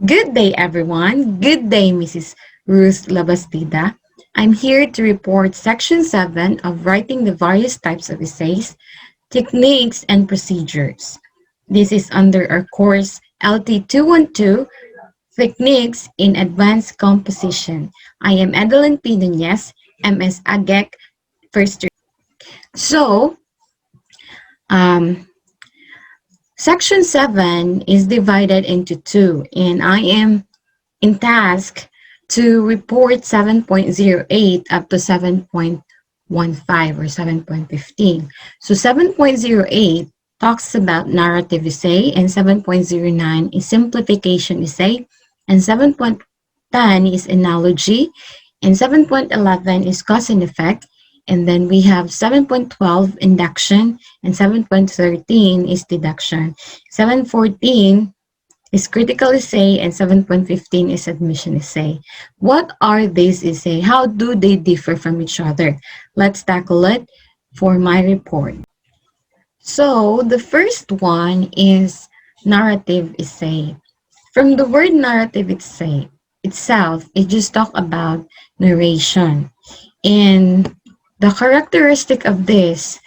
Good day, everyone. Good day, Mrs. Ruth Labastida. I'm here to report Section 7 of Writing the Various Types of Essays, Techniques, and Procedures. This is under our course LT212, Techniques in Advanced Composition. I am Edelyn P. Nuñez, MS AGEC, first year. So, um, Section 7 is divided into two, and I am in task to report 7.08 up to 7.15 or 7.15. So 7.08 talks about narrative essay, and 7.09 is simplification essay, and 7.10 is analogy, and 7.11 is cause and effect, and then we have 7.12 induction, and 7.13 is deduction. 7.14 is critical essay, and 7.15 is admission essay. What are these essay? How do they differ from each other? Let's tackle it for my report. So the first one is narrative essay. From the word narrative itself, it just talk about narration. And the characteristic of this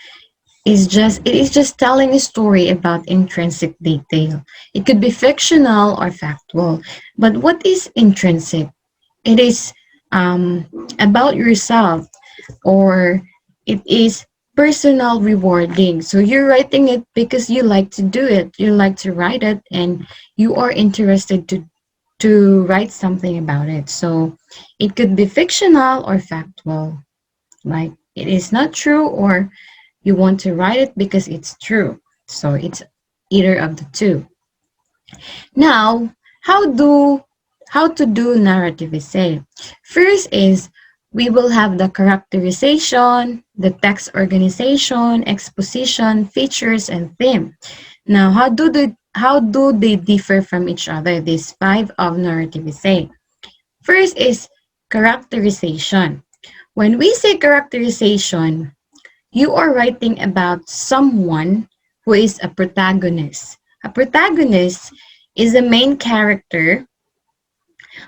it is just telling a story about intrinsic detail. It could be fictional or factual. But what is intrinsic? It is about yourself, or it is personal rewarding. So you're writing it because you like to do it. You like to write it, and you are interested to write something about it. So it could be fictional or factual. Like it is not true, or you want to write it because it's true. So it's either of the two. Now, how to do narrative essay? First is we will have the characterization, the text organization, exposition, features, and theme. Now, how do they differ from each other? These five of narrative essay. First is characterization. When we say characterization, you are writing about someone who is a protagonist. A protagonist is a main character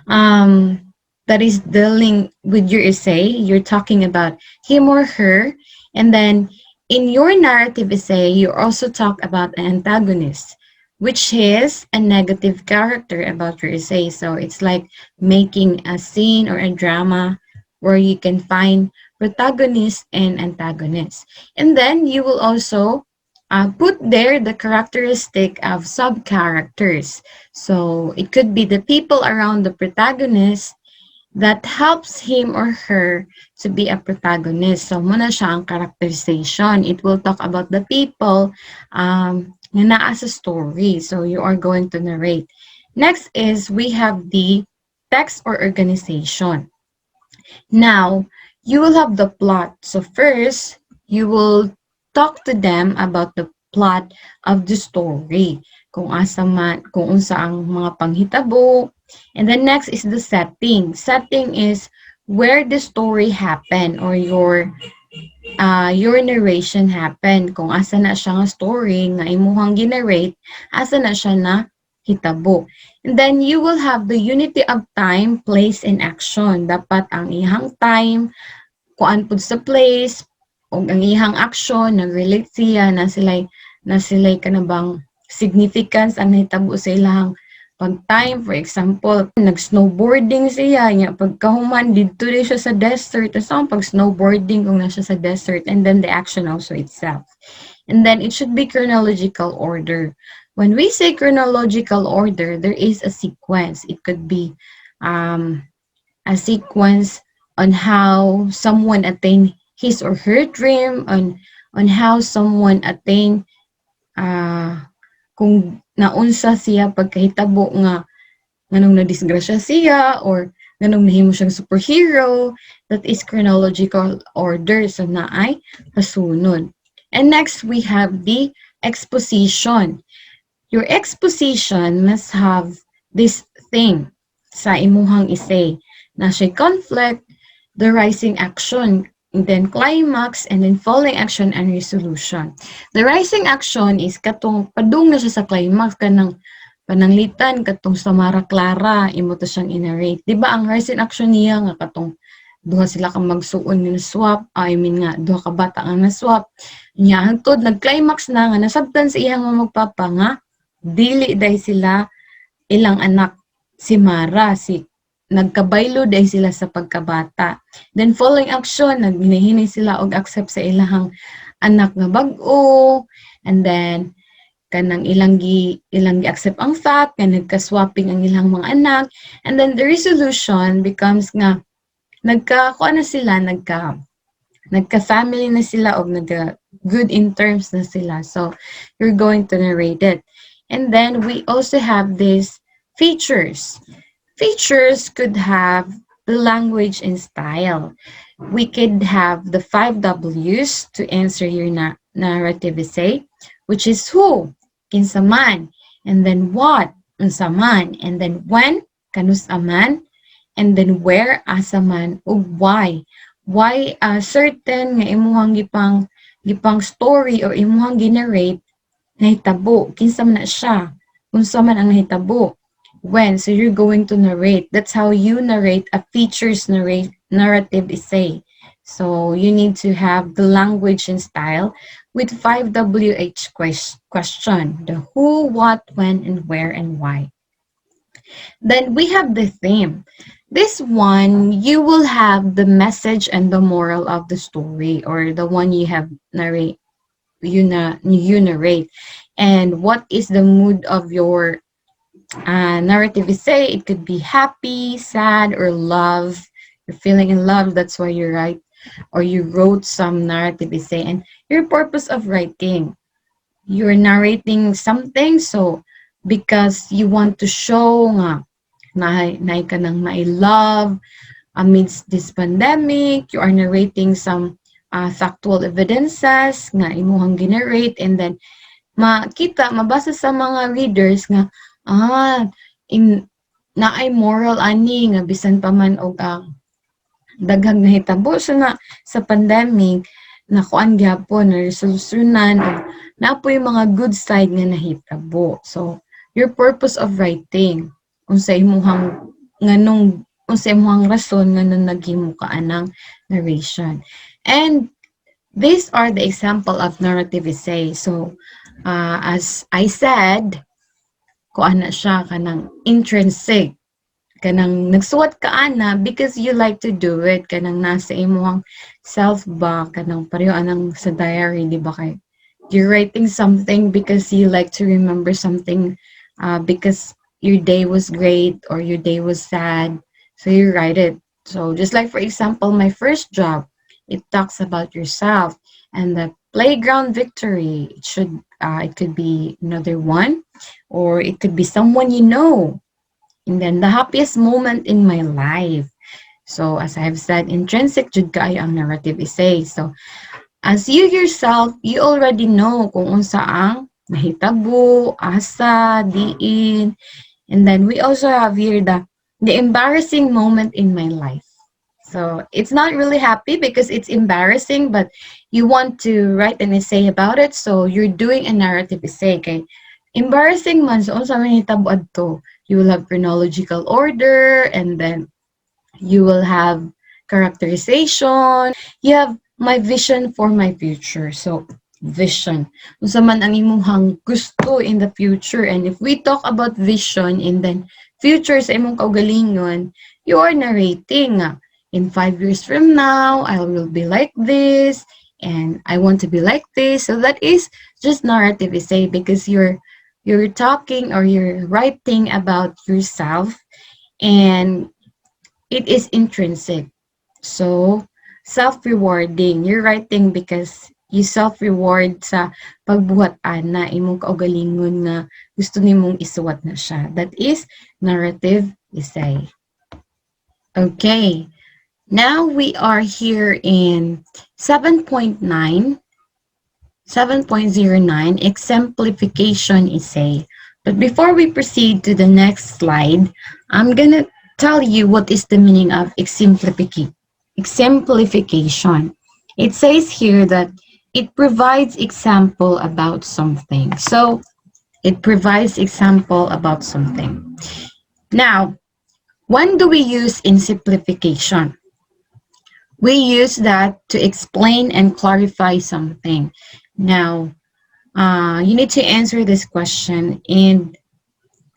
that is dealing with your essay. You're talking about him or her. And then in your narrative essay, you also talk about an antagonist, which is a negative character about your essay. So it's like making a scene or a drama where you can find protagonist and antagonist. And then you will also put there the characteristic of sub-characters. So it could be the people around the protagonist that helps him or her to be a protagonist. So muna siya ang characterization. It will talk about the people na naa sa story. So you are going to narrate. Next is we have the text or organization. Now, you will have the plot. So first, you will talk to them about the plot of the story. Kung unsa ang mga panghitabo. And then next is the setting. Setting is where the story happened, or your narration happened. Kung asa na siya nga story nga imuhang generate, asa na siya na hitabo. And then you will have the unity of time, place, and action. Dapat ang ihang time, kuan pud sa place, o ang ihang action, nag-relate siya, na sila'y kanabang significance ang nahitabo sa ilang pag-time. For example, nag-snowboarding siya, nga pagkahuman, dito rin siya sa desert. Tapos ang pag-snowboarding kung nasa sa desert, and then the action also itself. And then it should be chronological order. When we say chronological order, there is a sequence. It could be a sequence on how someone attained his or her dream, on how someone attained kung naunsa siya pagkahitabo nga nganong nadisgrasya siya, or nganong nahimo siyang superhero. That is chronological order. So naay kasunod. And next, we have the exposition. Your exposition must have this thing sa imuhang essay. Na siya conflict, the rising action, and then climax, and then falling action and resolution. The rising action is katong padung na siya sa climax, kanang Pananglitan katong Samara Clara imo to siyang inarrate. Di ba ang rise in action niya nga katong duha sila ka magsuon nga swap, I mean nga duha ka bata nga na-swap. Nya hangtod nag-climax na nga nasabtan sa iyang mga magpapa nga dili dahil sila ilang anak si Mara, nagkabaylo dahil sila sa pagkabata. Then following action, naghinahinay sila og accept sa ilahang anak nga bag-o, and then kanang ilang gi-accept ang fact nga nagka-swapping ang ilang mga anak, and then the resolution becomes nga nagka-kuan na sila, nagka-family na sila o nagka-good in terms na sila. So, you're going to narrate it. And then, we also have these features. Features could have the language and style. We could have the 5 W's to answer your narrative essay, which is who, kinsa man, and then what, unsa man, and then when, kanus aman, and then where, asa man, ug why. Why certain nga imuhang gipang story or imuhang generate nahitabo, kinsa man na siya, unsa man ang nahitabo. When, so you're going to narrate. That's how you narrate a features narrative essay. So you need to have the language and style with 5 WH question, the who, what, when, and where, and why. Then we have the theme. This one, you will have the message and the moral of the story, or the one you have you narrate. And what is the mood of your narrative essay? It could be happy, sad, or love. You're feeling in love, that's why you write, or you wrote some narrative essay. And your purpose of writing, you're narrating something, so because you want to show nga na ka nang love amidst this pandemic, you are narrating some factual evidences nga imuhang generate, and then mabasa sa mga readers nga naay moral ani nga bisan pa man og daghang nahitabo sa pandemic, nakuan gyapon na resolusyonan og napoy mga good side nga nahitabo. So your purpose of writing, unsa imong rason nganong naghimo ka anang narration. And these are the example of narrative essay. So as I said, kuan na siya kanang intrinsic, kanang nagsuwat ka ana because you like to do it, kanang nasa imong self ba, kanang pareho anang sa diary, di ba, kay you're writing something because you like to remember something, because your day was great or your day was sad, so you write it. So just like, for example, my first job, it talks about yourself. And the playground victory, it could be another one, or it could be someone you know. And then the happiest moment in my life. So as I have said, intrinsic jud kaayo ang narrative essay. So as you yourself, you already know kung unsa ang nahitabo, asa, diin. And then we also have here the embarrassing moment in my life. So it's not really happy because it's embarrassing, but you want to write an essay about it, so you're doing a narrative essay. Okay, embarrassing man, so unsa man hitabo adto, you will have chronological order, and then you will have characterization. You have my vision for my future. So vision, unsa man ang imong gusto in the future. And if we talk about vision and then future sa imong kaugalingon, you are narrating in 5 years from now, I will be like this, and I want to be like this. So that is just narrative essay because you're talking or you're writing about yourself, and it is intrinsic. So self-rewarding. You're writing because you self-reward sa pagbuhat ana imong kaugalingon nga gusto nimong isuwat na siya. That is narrative essay. Okay. Now we are here in 7.9, 7.09, exemplification essay. But before we proceed to the next slide, I'm gonna tell you what is the meaning of exemplification. It says here that it provides example about something. So It provides example about something. Now, when do we use in simplification? We use that to explain and clarify something. Now, you need to answer this question and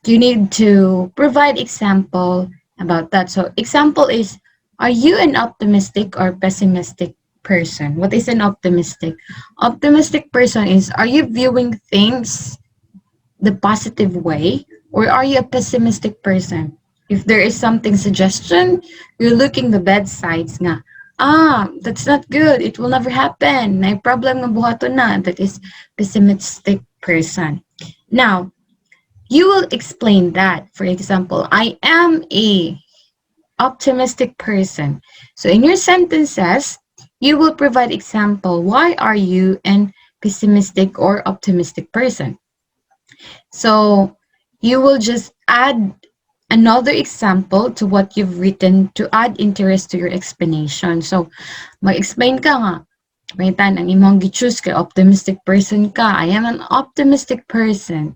you need to provide example about that. So example is, are you an optimistic or pessimistic person? What is an optimistic? Optimistic person is, are you viewing things the positive way, or are you a pessimistic person? If there is something suggestion, you're looking the bad sides nga. That's not good. It will never happen. May problem nga buhaton na. That is pessimistic person. Now, you will explain that. For example, I am a optimistic person. So in your sentences, you will provide example. Why are you an pessimistic or optimistic person? So you will just add another example to what you've written to add interest to your explanation. So mag-explain ka nga. May tanang imong gi-choose kay optimistic person ka. I am an optimistic person.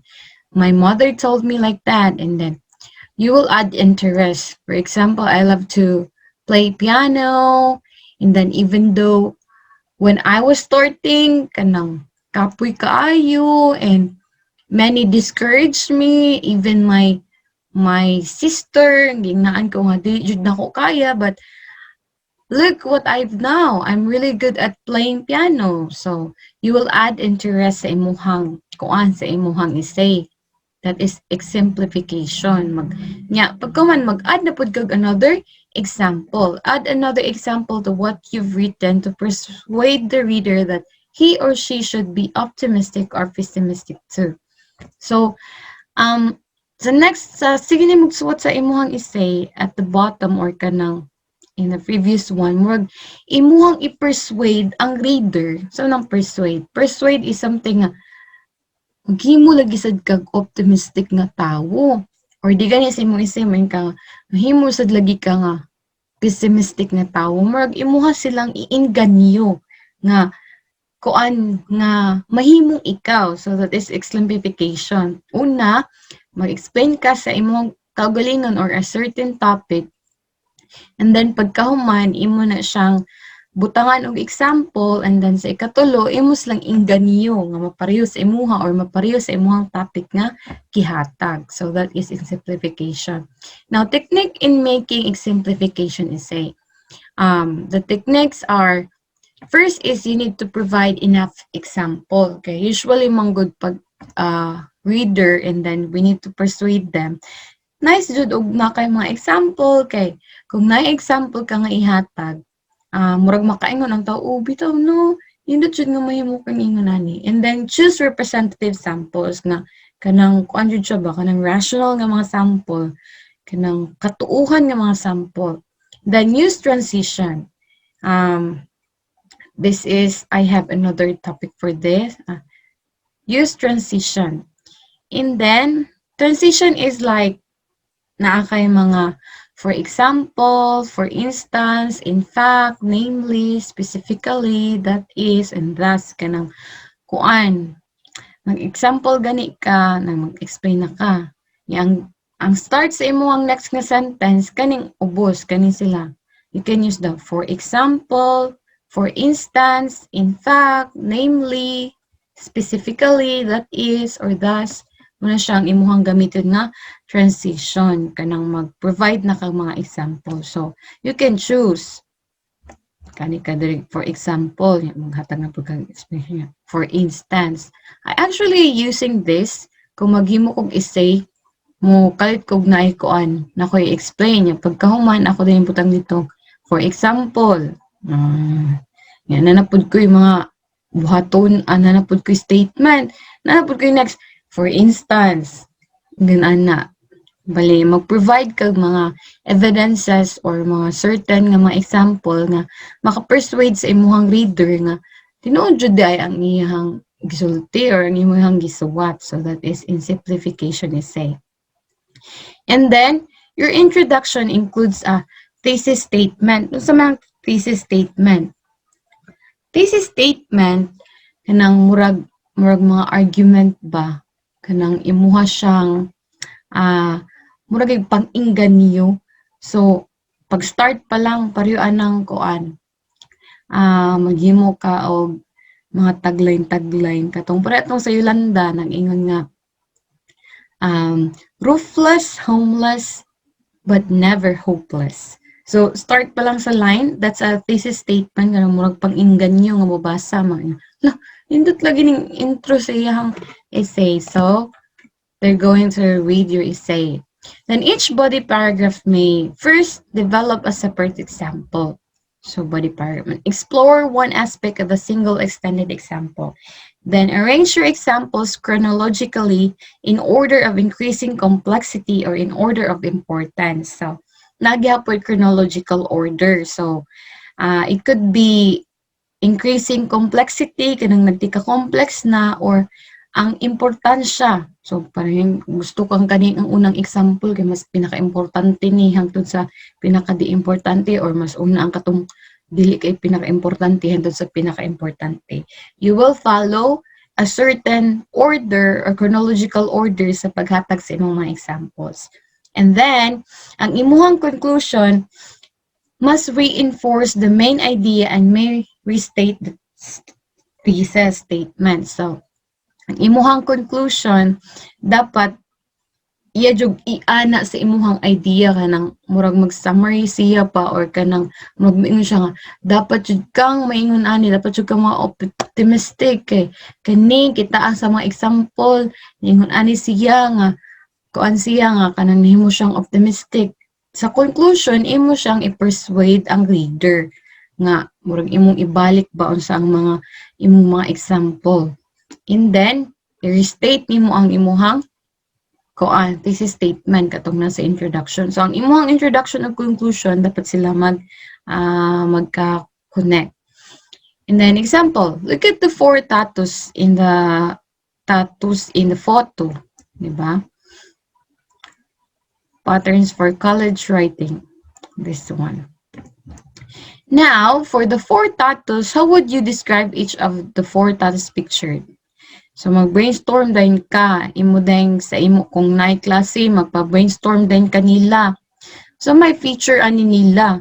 My mother told me like that, and then you will add interest. For example, I love to play piano, and then even though when I was starting, kanang kapoy kaayo, and many discouraged me, even my sister, ginaan ko nga di jud nako kaya, but look what I've now. I'm really good at playing piano. So you will add interest sa imuhang kuan sa imuhang essay. That is exemplification. Pagka man mag-add na pud kag another example. Add another example to what you've written to persuade the reader that he or she should be optimistic or pessimistic too. So, the next, sige ni magsuot sa imuhang essay at the bottom or kanang in the previous one, murag imuhang i-persuade ang reader. So, nang persuade? Persuade is something nga maghimo lagi sad kag optimistic nga tawo. Or di gani sa imong essay man ka mahimo sad lagi ka nga pessimistic nga tawo. Murag imuha silang iinganyo nga kuan nga mahimong ikaw. So that is exemplification. Una, mag-explain ka sa imong kaugalingon or a certain topic, and then pagkahuman imo na siyang butangan og example, and then sa ikatulo imos lang inganyo nga mapareho sa imuha or mapareho sa imuhang topic nga gihatag. So that is exemplification. Now, technique in making exemplification essay. The techniques are, first is you need to provide enough example. Okay, usually manggod pag reader, and then we need to persuade them. Nice jud og na kay mga example, kay kung na example ka nga ihatag, murag makaingon ang tao, bitaw no, hindi jud nga mahimo kang ingon ani. And then choose representative samples nga kanang kuan jud siya ba, kanang rational nga mga sample, kanang katuuhan nga mga sample. Then use transition. This is, I have another topic for this. Use transition. And then transition is like naa kay mga for example, for instance, in fact, namely, specifically, that is, and thus, kanang kuan. Mag-example gani ka, na mag-explain na ka. Ang start sa imo ang next nga sentence, kaning ubos, kaning sila. You can use the for example, for instance, in fact, namely, specifically, that is, or thus. Muna siyang imuhang gamitin nga transition, kanang mag-provide na kang mga example. So, you can choose. Kani ka diri, for example, maghatag na po kang explanation. For instance, I actually using this, kung maghimo kong essay, mo kalit kog na ikuan, na ko i-explain. Yung pagkahuman, ako din putang dito. For example, yan, nanapod ko yung mga buhaton, nanapod ko yung statement, nanapod ko yung next, for instance, ganaan na. Bali, mag-provide kag mga evidences or mga certain nga mga example nga maka-persuade sa imuhang reader nga tinuod jud ay ang iyang gisulti or ang imong gisuwat. So that is in simplification essay. And then, your introduction includes a thesis statement. Sa mga thesis statement. Thesis statement, kanang murag mga argument ba? kanang imuha siyang murag pang-inganyo. So pag-start pa lang pareho anang kuan maghimo ka og mga tagline katong para itong sa Yolanda nang ingon nga roofless, homeless, but never hopeless. So, start pa lang sa line, that's a thesis statement nga murag pang-inganyo nga mabasa man. Indot lagi ning intro sa iyang essay. So, they're going to read your essay. Then each body paragraph may first develop a separate example. So, body paragraph. Explore one aspect of a single extended example. Then arrange your examples chronologically in order of increasing complexity or in order of importance. So, nagyapon chronological order. So, it could be increasing complexity, kanang nagtika-complex na, or ang importansya. So, parang gusto kang kani ang unang example kay mas pinaka-importante ni hangtod sa pinaka-di-importante or mas una ang katong dili kay pinaka-importante hangtod sa pinaka-importante. You will follow a certain order or chronological order sa paghatag sa imong mga examples. And then, ang imuhang conclusion must reinforce the main idea and may restate the thesis statement. So, ang imuhang conclusion dapat iya jud iana sa imuhang idea kanang murag mag-summary siya pa or kanang magmingon siya nga dapat jud kang maingon ani, dapat jud kang optimistic kay kani kita sa mga example ingon ani siya nga kuan siya nga kanang nahimo siyang optimistic. Sa conclusion imo siyang i-persuade ang reader nga murag imong ibalik ba unsa ang mga imong mga example. And then, i-restate nimo ang imuhang thesis statement katong nasa introduction. So, ang imuhang introduction ug conclusion, dapat sila magka-connect. And then, example, look at the 4 tattoos in the photo. Diba? Patterns for college writing. This one. Now, for the 4 tattoos, how would you describe each of the 4 tattoos pictured? So, mag-brainstorm din ka. Imo din sa imo, kung naay klase, magpa-brainstorm din kanila. So, may feature ani nila.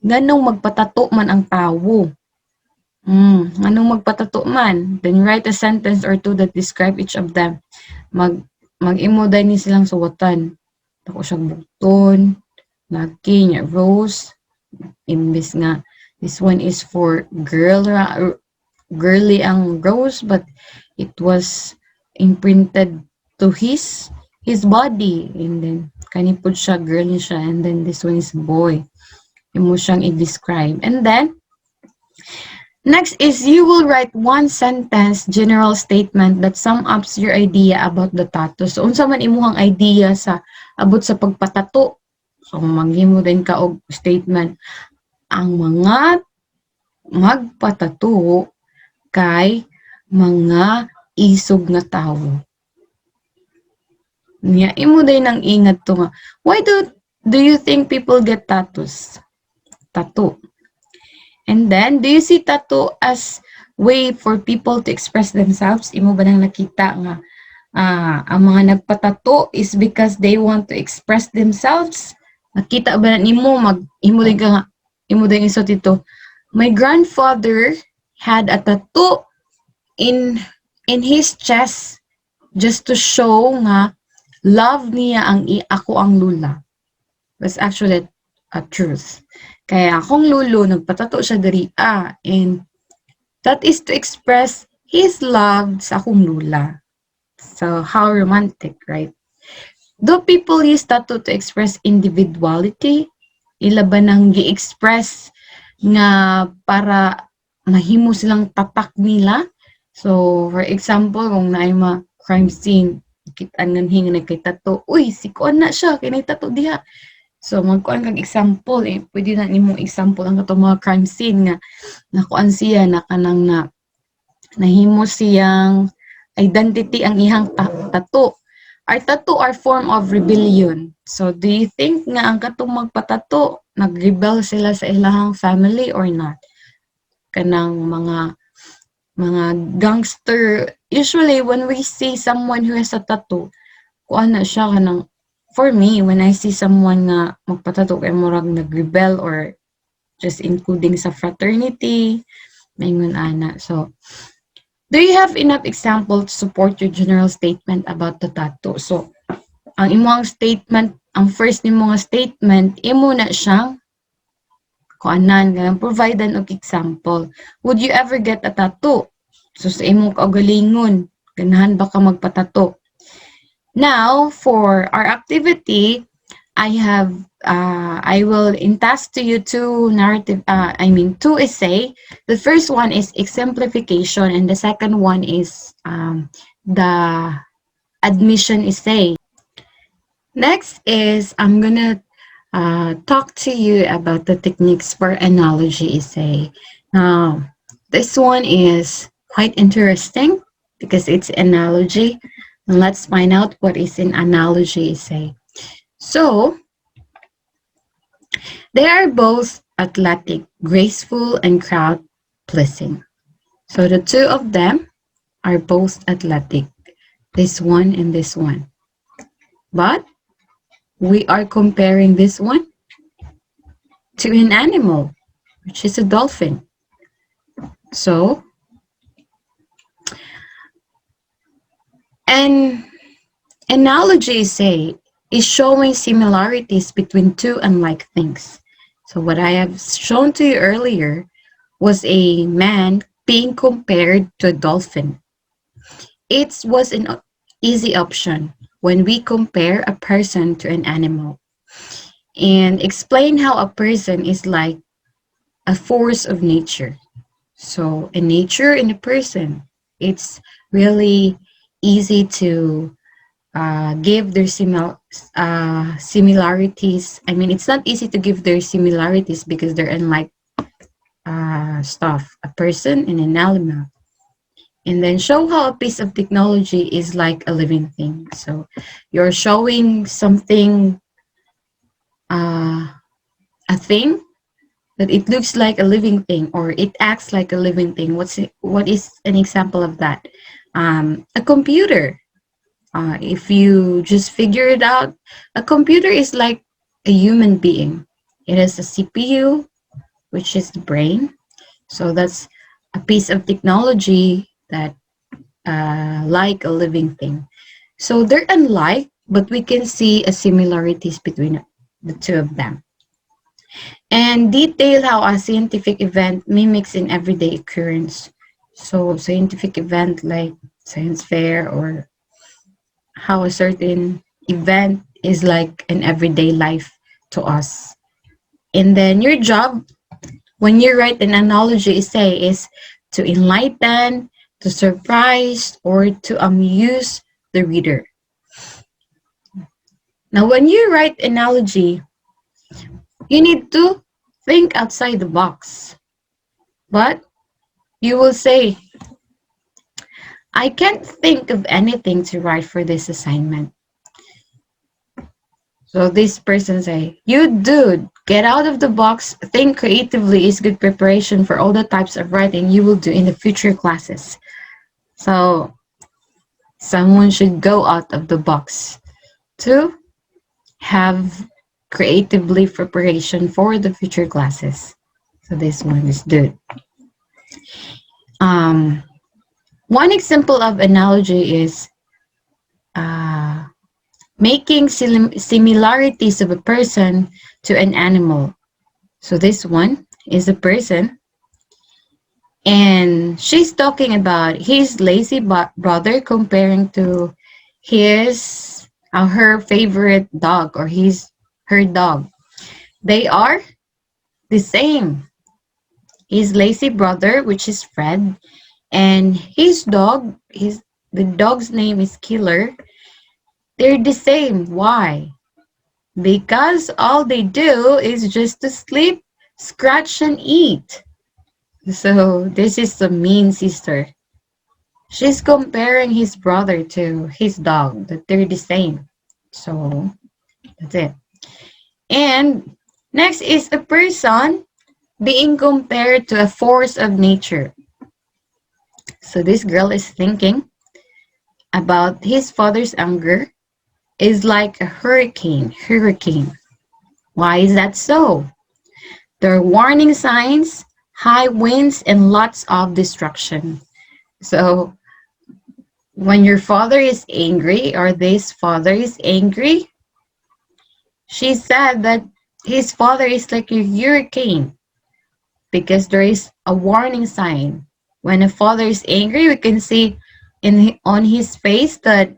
Ganong magpatato man ang tawo. Anong magpatato man? Then, write a sentence or two that describe each of them. Mag-imo din ni silang suwatan. Ako siyang bukton, laki niya, rose. Imbis nga, this one is for girly ang rose, but it was imprinted to his body. And then, kanipod siya, girl siya. And then, this one is boy. Imo siyang i-describe. And then, next is you will write one sentence general statement that sum up your idea about the tattoo. So, unsa man imuhang idea sa abot sa pagpatato. So, maghimo din ka og statement. Ang mga magpatato kay mga isog nga tawo. Niya, imo din ang ingat to nga. Why do you think people get tattoos? Tattoo. And then, do you see tattoo as way for people to express themselves? Imo ba nang nakita nga ang mga nagpatato is because they want to express themselves? Nakita ba na nimo imo din isot ito. My grandfather had a tattoo in his chest just to show nga love niya ako ang lula. That's actually a truth. Kaya akong lulo, nagpatato siya diri and that is to express his love sa akong lula. So, how romantic, right? Do people use tattoo to express individuality? Ila ba nang gi-express nga para mahimo silang tatak nila? So, for example, kung naay mga crime scene, kitaan nga hinga nagkay-tattoo, uy, si kuan na siya, kay nagtattoo diha. So, magkuan kag example, pwede na nimong example ang katong mga crime scene nga nakuan siya na kanang nahimo siyang identity ang ihang tattoo. Our tattoo are form of rebellion. So, do you think nga ang katong magpatato, nag-rebel sila sa ilahang family or not? Kanang mga mga gangster. Usually, when we see someone who has a tattoo, kung ano siya kanang, for me, when I see someone nga magpatato kay murag nag-rebel or just including sa fraternity, maingon ana. So, do you have enough example to support your general statement about the tattoo? So, ang imong statement, ang first nimo nga statement, imo na siyang kuanan, ganang providean og example. Would you ever get a tattoo? So, sa imong kaugalingon, ganahan ba ka magpatato? Now, for our activity, I will entask to you two essay. The first one is exemplification, and the second one is the admission essay. Next is I'm gonna talk to you about the techniques for analogy essay. Now, this one is quite interesting because it's analogy. And let's find out what is an analogy essay. So, they are both athletic, graceful, and crowd pleasing. So the two of them are both athletic, this one and this one. But we are comparing this one to an animal, which is a dolphin. So, an analogy say is showing similarities between two unlike things. So what I have shown to you earlier was a man being compared to a dolphin. It was an easy option when we compare a person to an animal and explain how a person is like a force of nature. So, in nature in a person, it's really easy to give their similarities. I mean, it's not easy to give their similarities because they're unlike stuff, a person and an animal. And then show how a piece of technology is like a living thing. So you're showing something, a thing that it looks like a living thing or it acts like a living thing. What is an example of that? A computer. If you just figure it out, a computer is like a human being. It has a CPU, which is the brain. So that's a piece of technology that like a living thing. So they're unlike, but we can see a similarities between the two of them. And detail how a scientific event mimics an everyday occurrence. So scientific event like science fair or how a certain event is like an everyday life to us. And then your job when you write an analogy essay is to enlighten, to surprise, or to amuse the reader. Now, when you write analogy, you need to think outside the box. But you will say, I can't think of anything to write for this assignment. So this person say, you dude, get out of the box, think creatively is good preparation for all the types of writing you will do in the future classes. So someone should go out of the box to have creatively preparation for the future classes. So this one is good. One example of analogy is making similarities of a person to an animal. So this one is a person, and she's talking about his lazy brother comparing to his her favorite dog or her dog. They are the same. His lazy brother, which is Fred, and his dog, the dog's name is Killer. They're the same. Why? Because all they do is just to sleep, scratch, and eat. So this is the mean sister. She's comparing his brother to his dog, that they're the same. So that's it. And next is a person being compared to a force of nature. So this girl is thinking about his father's anger is like a hurricane. Why is that so? There are warning signs, high winds, and lots of destruction. So when your father is angry, or this father is angry, she said that his father is like a hurricane because there is a warning sign. When a father is angry, we can see on his face that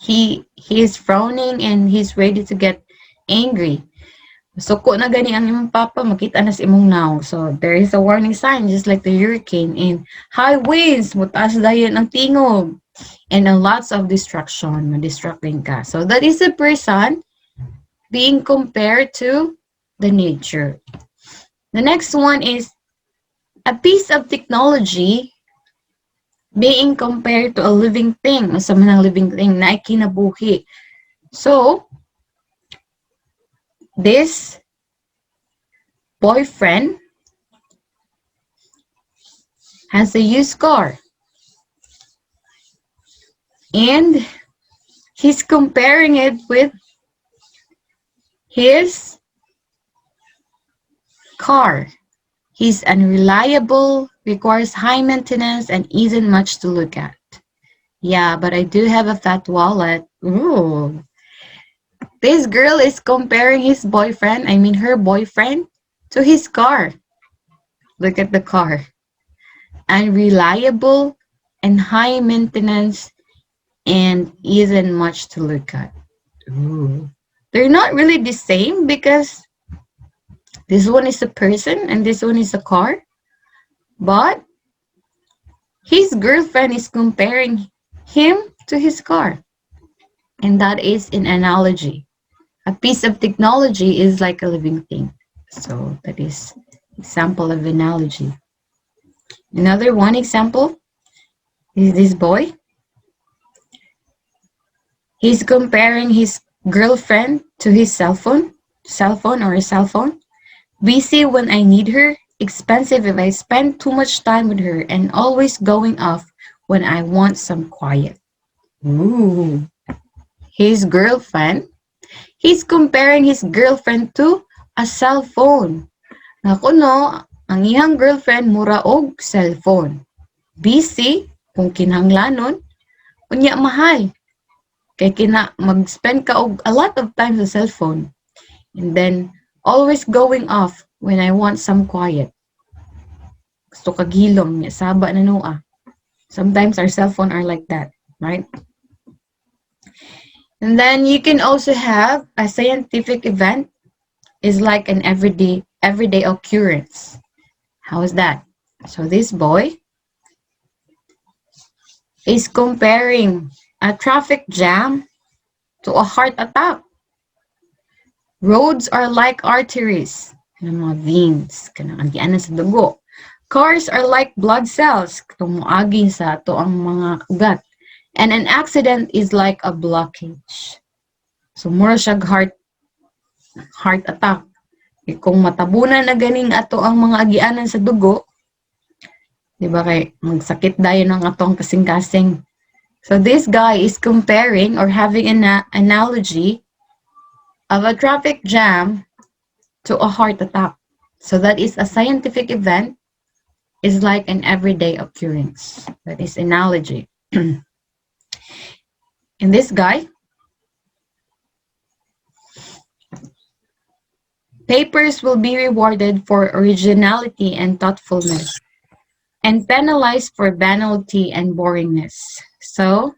he is frowning and he's ready to get angry. Suko na gani ang imong papa, makita na sa imong now. So there is a warning sign just like the hurricane, and high winds, mutaas dayon ang tingog, and lots of destruction, ma-distracting ka. So that is a person being compared to the nature. The next one is a piece of technology being compared to a living thing, sa manang living thing na kinabuhi. So this boyfriend has a used car, and he's comparing it with his car. He's unreliable, requires high maintenance, and isn't much to look at. Yeah, but I do have a fat wallet. Ooh. This girl is comparing her boyfriend, to his car. Look at the car. Unreliable and high maintenance and isn't much to look at. Ooh. They're not really the same because this one is a person and this one is a car. But his girlfriend is comparing him to his car. And that is an analogy. A piece of technology is like a living thing. So that is example of analogy. Another one example is this boy. He's comparing his girlfriend to his cell phone. Busy when I need her, expensive if I spend too much time with her, and always going off when I want some quiet. Ooh. His girlfriend. He's comparing his girlfriend to a cell phone. Naku no, ang iyang girlfriend mura og cellphone. Busy kung kinahanglanon, unya mahal. Kay mag-spend ka og a lot of time sa cellphone. And then always going off when I want some quiet. Gusto kagilom niya, saba na noa. Sometimes our cell phone are like that, right? And then you can also have a scientific event is like an everyday occurrence. How is that? So this boy is comparing a traffic jam to a heart attack. Roads are like arteries, mga veins, kanang agianan sa dugo. Cars are like blood cells, tumuagi sa to ang mga ugat. And an accident is like a blockage. So mura siya heart attack. Kung matabunan na ganing ato ang mga agianan sa dugo, di ba kay magsakit dayon ang atong kasing-kasing. So this guy is comparing or having an analogy of a traffic jam to a heart attack. So that is a scientific event, is like an everyday occurrence. That is analogy. And this guy, papers will be rewarded for originality and thoughtfulness, and penalized for banality and boringness. So,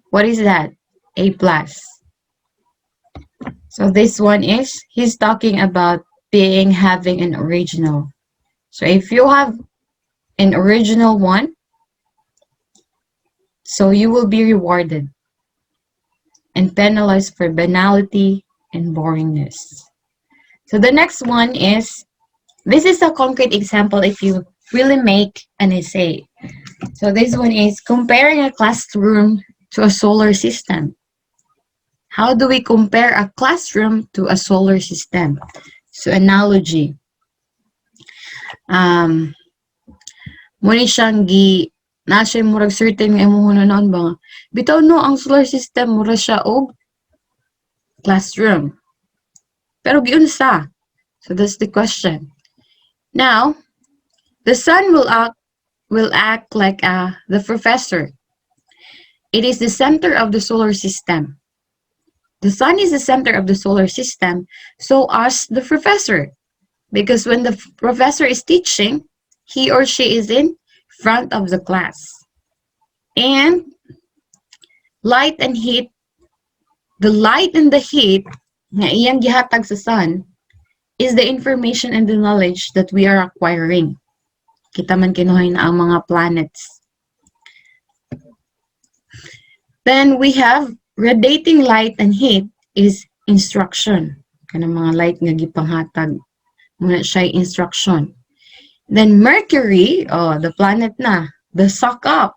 what is that? A plus. So this one he's talking about having an original. So if you have an original one, so you will be rewarded and penalized for banality and boringness. So the next one this is a concrete example if you really make an essay. So this one is comparing a classroom to a solar system. How do we compare a classroom to a solar system? So analogy. Muna siyang na siya murag certain nga imong hunahon ba nga. Bitaw no, ang solar system mura siya og classroom. Pero giunsa? So that's the question. Now, the sun will act like the professor. It is the center of the solar system. The sun is the center of the solar system, so as the professor. Because when the professor is teaching, he or she is in front of the class. And light and heat, the light and the heat nga iyang gihatag sa sun is the information and the knowledge that we are acquiring. Kita man kinuhay na ang mga planets. Then we have radiating light and heat is instruction. Kanang mga light nga gipanghatag muna siya instruction. Then Mercury, the planet na, the suck up.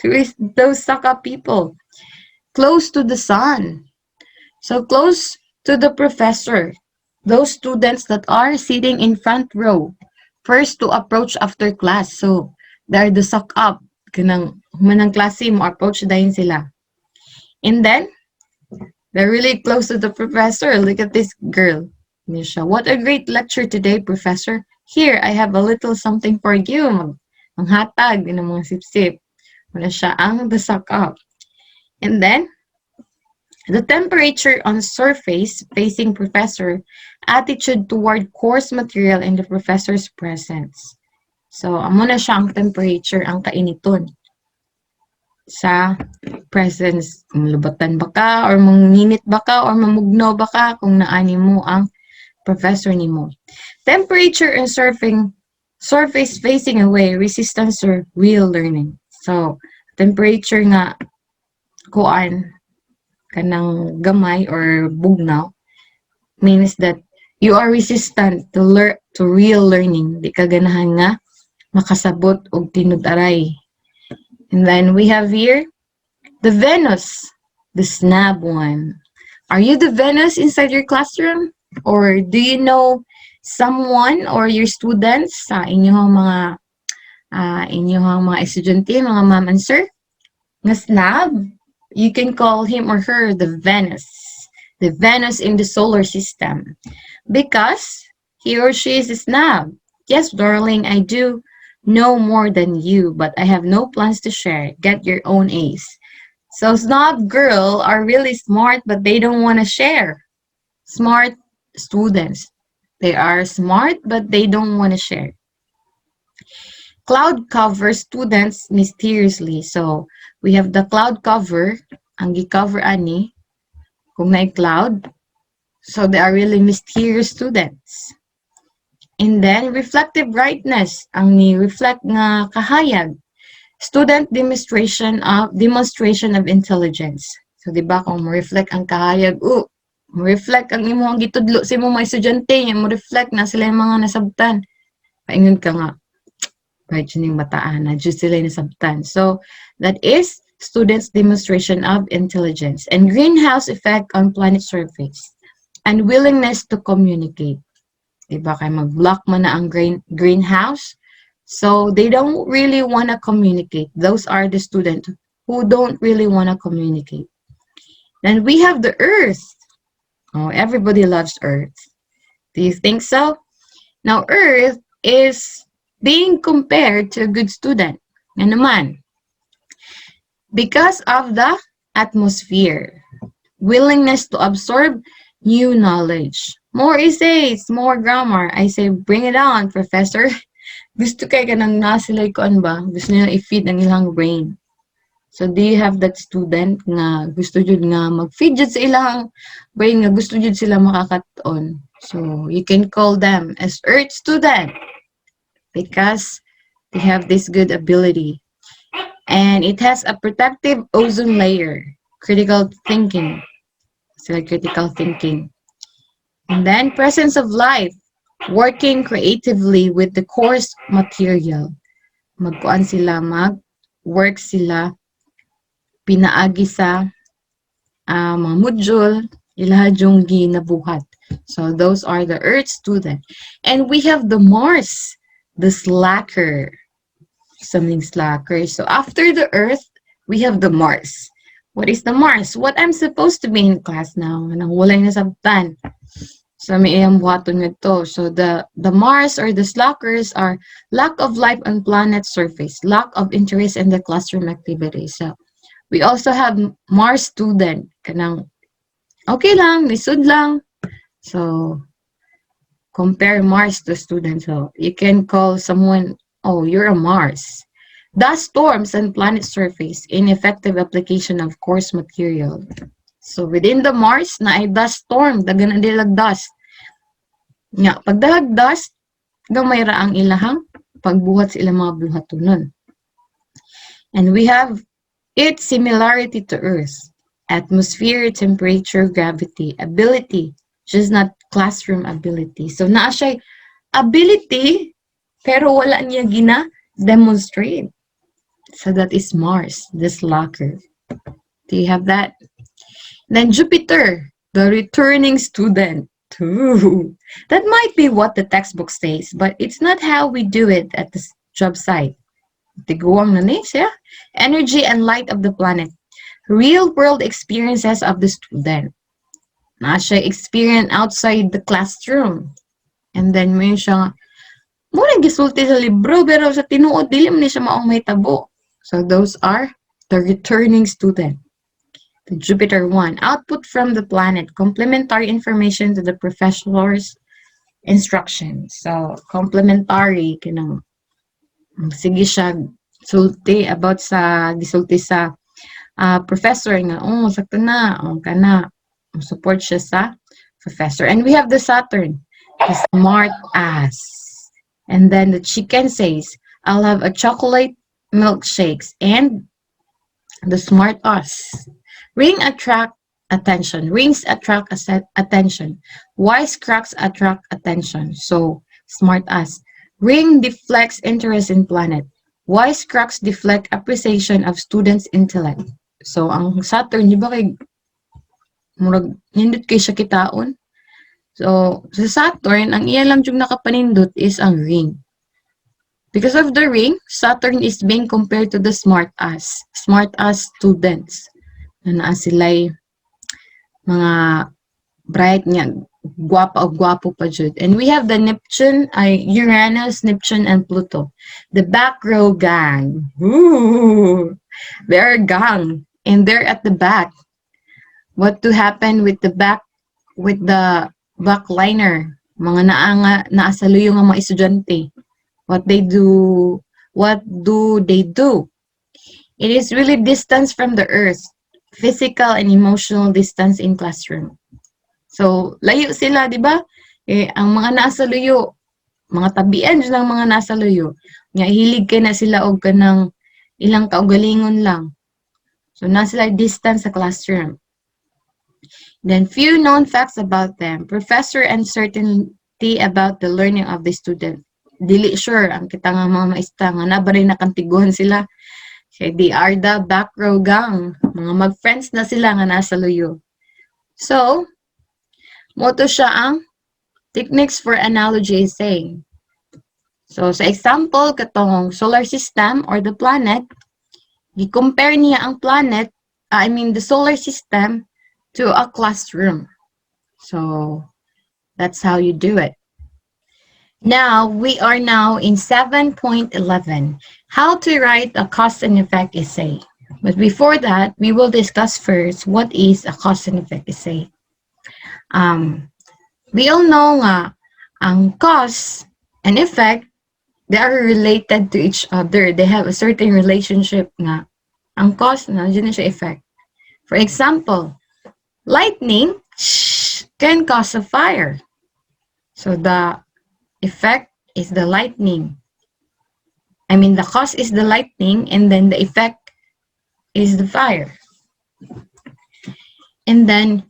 Who is those suck up people? Close to the sun. So close to the professor. Those students that are sitting in front row, first to approach after class. So they're the suck up. Kanang humanang klase mo, approach dahin sila. And then, they're really close to the professor. Look at this girl. Nisha, what a great lecture today, professor. Here, I have a little something for you. Ang hatag, ng mga sip-sip. Wala siya ang the suck up. And then, the temperature on surface facing professor, attitude toward coarse material in the professor's presence. So, amo na siya ang temperature, ang kainiton sa presence. Kung lubatan ba ka, or manginit ba ka, or mamugno ba ka, kung naani mo ang professor ni mo. Temperature and surface facing away, resistance or real learning. So, temperature nga kuan kanang gamay or bugnaw means that you are resistant to real learning. Di ka ganahan nga makasabot og tinud-aray. And then we have here the Venus, the snab one. Are you the Venus inside your classroom? Or do you know someone or your students sa inyong mga estudyante, mga ma'am and sir? Nga snab, you can call him or her the Venus in the solar system, because he or she is a snab. Yes, darling, I do know more than you, but I have no plans to share. Get your own A's. So snob girl are really smart, but they don't want to share. Smart students. They are smart, but they don't want to share. Cloud cover students mysteriously. So we have the cloud cover. Ang gi-cover ani kung may cloud. So they are really mysterious students. And then reflective brightness, ang ni-reflect nga kahayag. Student demonstration of intelligence. So di ba kung mo-reflect ang kahayag, mo-reflect ang imong gitudlo sa imong mga estudyante, mo-reflect na sila yung mga nasabtan. Paingon ka nga, right yun yung bataan na just sila yung nasabtan. So that is students' demonstration of intelligence. And greenhouse effect on planet surface. And willingness to communicate. Diba kay mag-block man na ang greenhouse. So they don't really want to communicate. Those are the students who don't really want to communicate. Then we have the earth. Oh, everybody loves earth. Do you think so? Now earth is being compared to a good student. Nga naman. Because of the atmosphere. Willingness to absorb new knowledge. More essays, more grammar. I say, bring it on, professor. Gusto kay ka nang nasilay koan ba? Gusto nila i-feed ang ilang brain. So, do you have that student nga gusto jud nga mag-feed jud sa ilang brain nga gusto jud sila makakaton? So, you can call them as earth student because they have this good ability. And it has a protective ozone layer. Critical thinking. So, critical thinking. And then presence of life, working creatively with the coarse material. Magkuan sila, mag-work sila, pinaagi sa mga module, ilahad yung ginabuhat. So those are the earth student. And we have the Mars, the slacker. something slacker. So after the Earth, we have the Mars. What is the Mars? What I'm supposed to be in class now. Nang walay na sabtan. So may iyang buhaton nito. So the Mars or the slackers are lack of life on planet surface, lack of interest in the classroom activities. So we also have Mars student. Kanang okay lang, lisod lang. So compare Mars to student. So you can call someone, oh, you're a Mars. Dust storms and planet surface, ineffective application of course material. So within the Mars, na ay dust storm, dagan na dilag dust. Nga, pagdalag dust, gamay ra ang ilahang pagbuhat sa ilang mga buhatunon. And we have its similarity to Earth. Atmosphere, temperature, gravity, ability, just not classroom ability. So naa siya ability, pero wala niya gina-demonstrate. So that is Mars, the slacker. Do you have that? Then Jupiter, the returning student. Ooh, that might be what the textbook says, but it's not how we do it at the job site. Tiguang na ni siya. Energy and light of the planet. Real-world experiences of the student. Na siya experience outside the classroom. And then may siya, muna gisulti sa libro, pero sa tinuod, dili mo ni siya maong may tabo. So those are the returning student. The Jupiter 1, output from the planet, complementary information to the professor's instructions. So, complementary, kinang, sige siya sulti about sa, gisulti sa professor nga, oh, sakto na, oh, kana, support siya sa professor. And we have the Saturn, the smart ass. And then the chicken says, I'll have a chocolate milkshakes and the smart ass. Ring attract attention. Rings attract attention. Wisecracks attract attention. So, smart ass. Ring deflects interest in planet. Wisecracks deflect appreciation of students' intellect. So, ang Saturn, di ba kay murag nindot kay siya kitaon? So, sa Saturn, ang iya lang yung nakapanindot is ang ring. Because of the ring, Saturn is being compared to the smart ass students. Na naa sila'y mga bright nga, gwapo pa jud. And we have the Neptune, Uranus, Neptune, and Pluto. The back row gang. Ooh, they're a gang. And they're at the back. What to happen with the backliner? Mga naasaluyo nga mga estudyante. What do they do? It is really distance from the earth. Physical and emotional distance in classroom. So, layo sila, di ba? Ang mga nasa luyo, mga tabian ng mga nasa luyo, nga hilig ka na sila og kanang ilang kaugalingon lang. So, nasa sila distance sa classroom. Then, few known facts about them. Professor uncertainty about the learning of the student. Dili sure, ang kita nga mga maista, nga nabaray nakantiguhan sila. Okay, they are the back row gang. Mga mag-friends na sila nga nasa luyo. So, moto siya ang techniques for analogy essay. So, sa example, katong solar system or the planet, i-compare niya ang planet, the solar system to a classroom. So, that's how you do it. Now, we are now in 7.11, how to write a cause and effect essay. But before that, we will discuss first what is a cause and effect essay. We all know nga, ang cause and effect, they are related to each other. They have a certain relationship nga. Ang cause, nandiyan na siya effect. For example, lightning can cause a fire. So the effect is the lightning. The cause is the lightning, and then the effect is the fire. And then,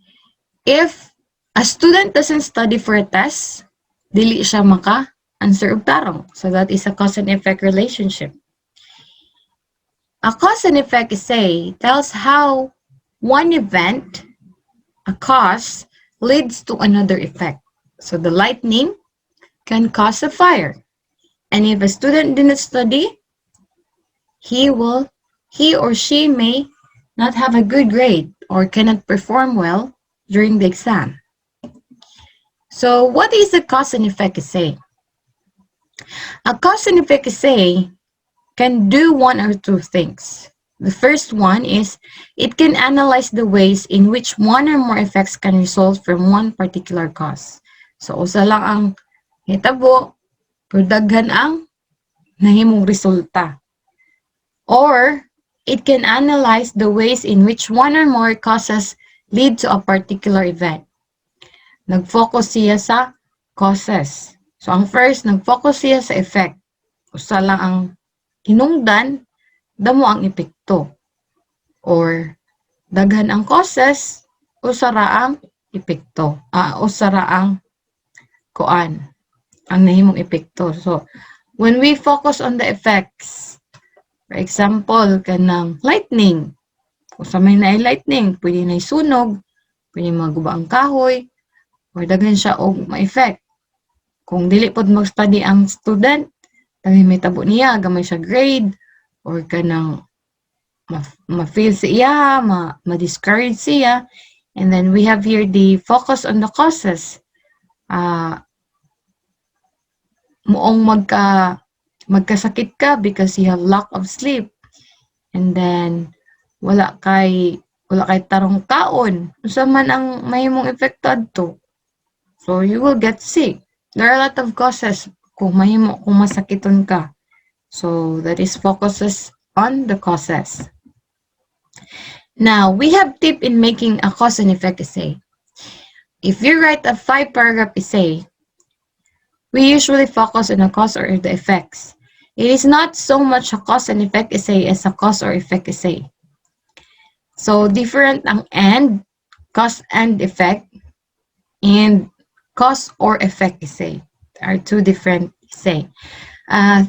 if a student doesn't study for a test, dili siya maka-answer og tarong. So that is a cause and effect relationship. A cause and effect essay tells how one event, a cause, leads to another effect. So the lightning can cause a fire. And if a student didn't study, he or she may not have a good grade or cannot perform well during the exam. So what is a cause and effect essay? A cause and effect essay can do one or two things. The first one is it can analyze the ways in which one or more effects can result from one particular cause. So usa lang ang hitabo, pero daghan ang nahimong resulta. Or it can analyze the ways in which one or more causes lead to a particular event. Nag-focus siya sa causes. So ang first, nag-focus siya sa effect. Usa lang ang hinungdan, damo ang epekto. Or daghan ang causes, usara ang epekto. Usara ang kuan, ang nahimong epekto. So when we focus on the effects, for example, kanang lightning. Kung sa may na lightning, pwede na sunog, pwede maguba ang kahoy, or daghan siya og ma-effect. Kung dili pod mag-study ang student, daghan may tabo niya, gamay siya grade, or kanang ma-fail siya, ma-discourage siya. And then we have here the focus on the causes. Moong magkasakit ka because you have lack of sleep. And then wala kay tarong kaon. Usa man ang mahimong epekto adto. So you will get sick. There are a lot of causes kung masakiton ka. So that is focuses on the causes. Now, we have tip in making a cause and effect essay. If you write a 5-paragraph essay, we usually focus on the cause or the effects. It is not so much a cause and effect essay as a cause or effect essay. So, different ang and, cause and effect, and cause or effect essay are two different essay.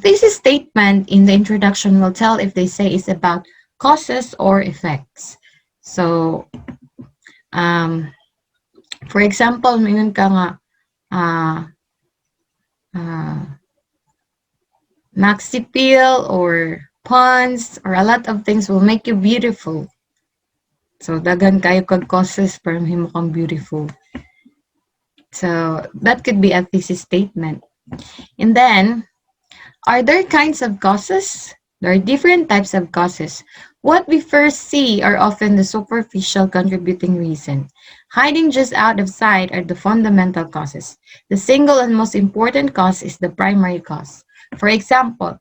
Thesis statement in the introduction will tell if the essay is about causes or effects. So, for example, mayroon ka nga maxi peel or pons or a lot of things will make you beautiful. So, daghan kayo kag causes para mahimo kang beautiful. So, that could be a thesis statement. And then, are there kinds of causes? There are different types of causes. What we first see are often the superficial contributing reason. Hiding just out of sight are the fundamental causes. The single and most important cause is the primary cause. For example,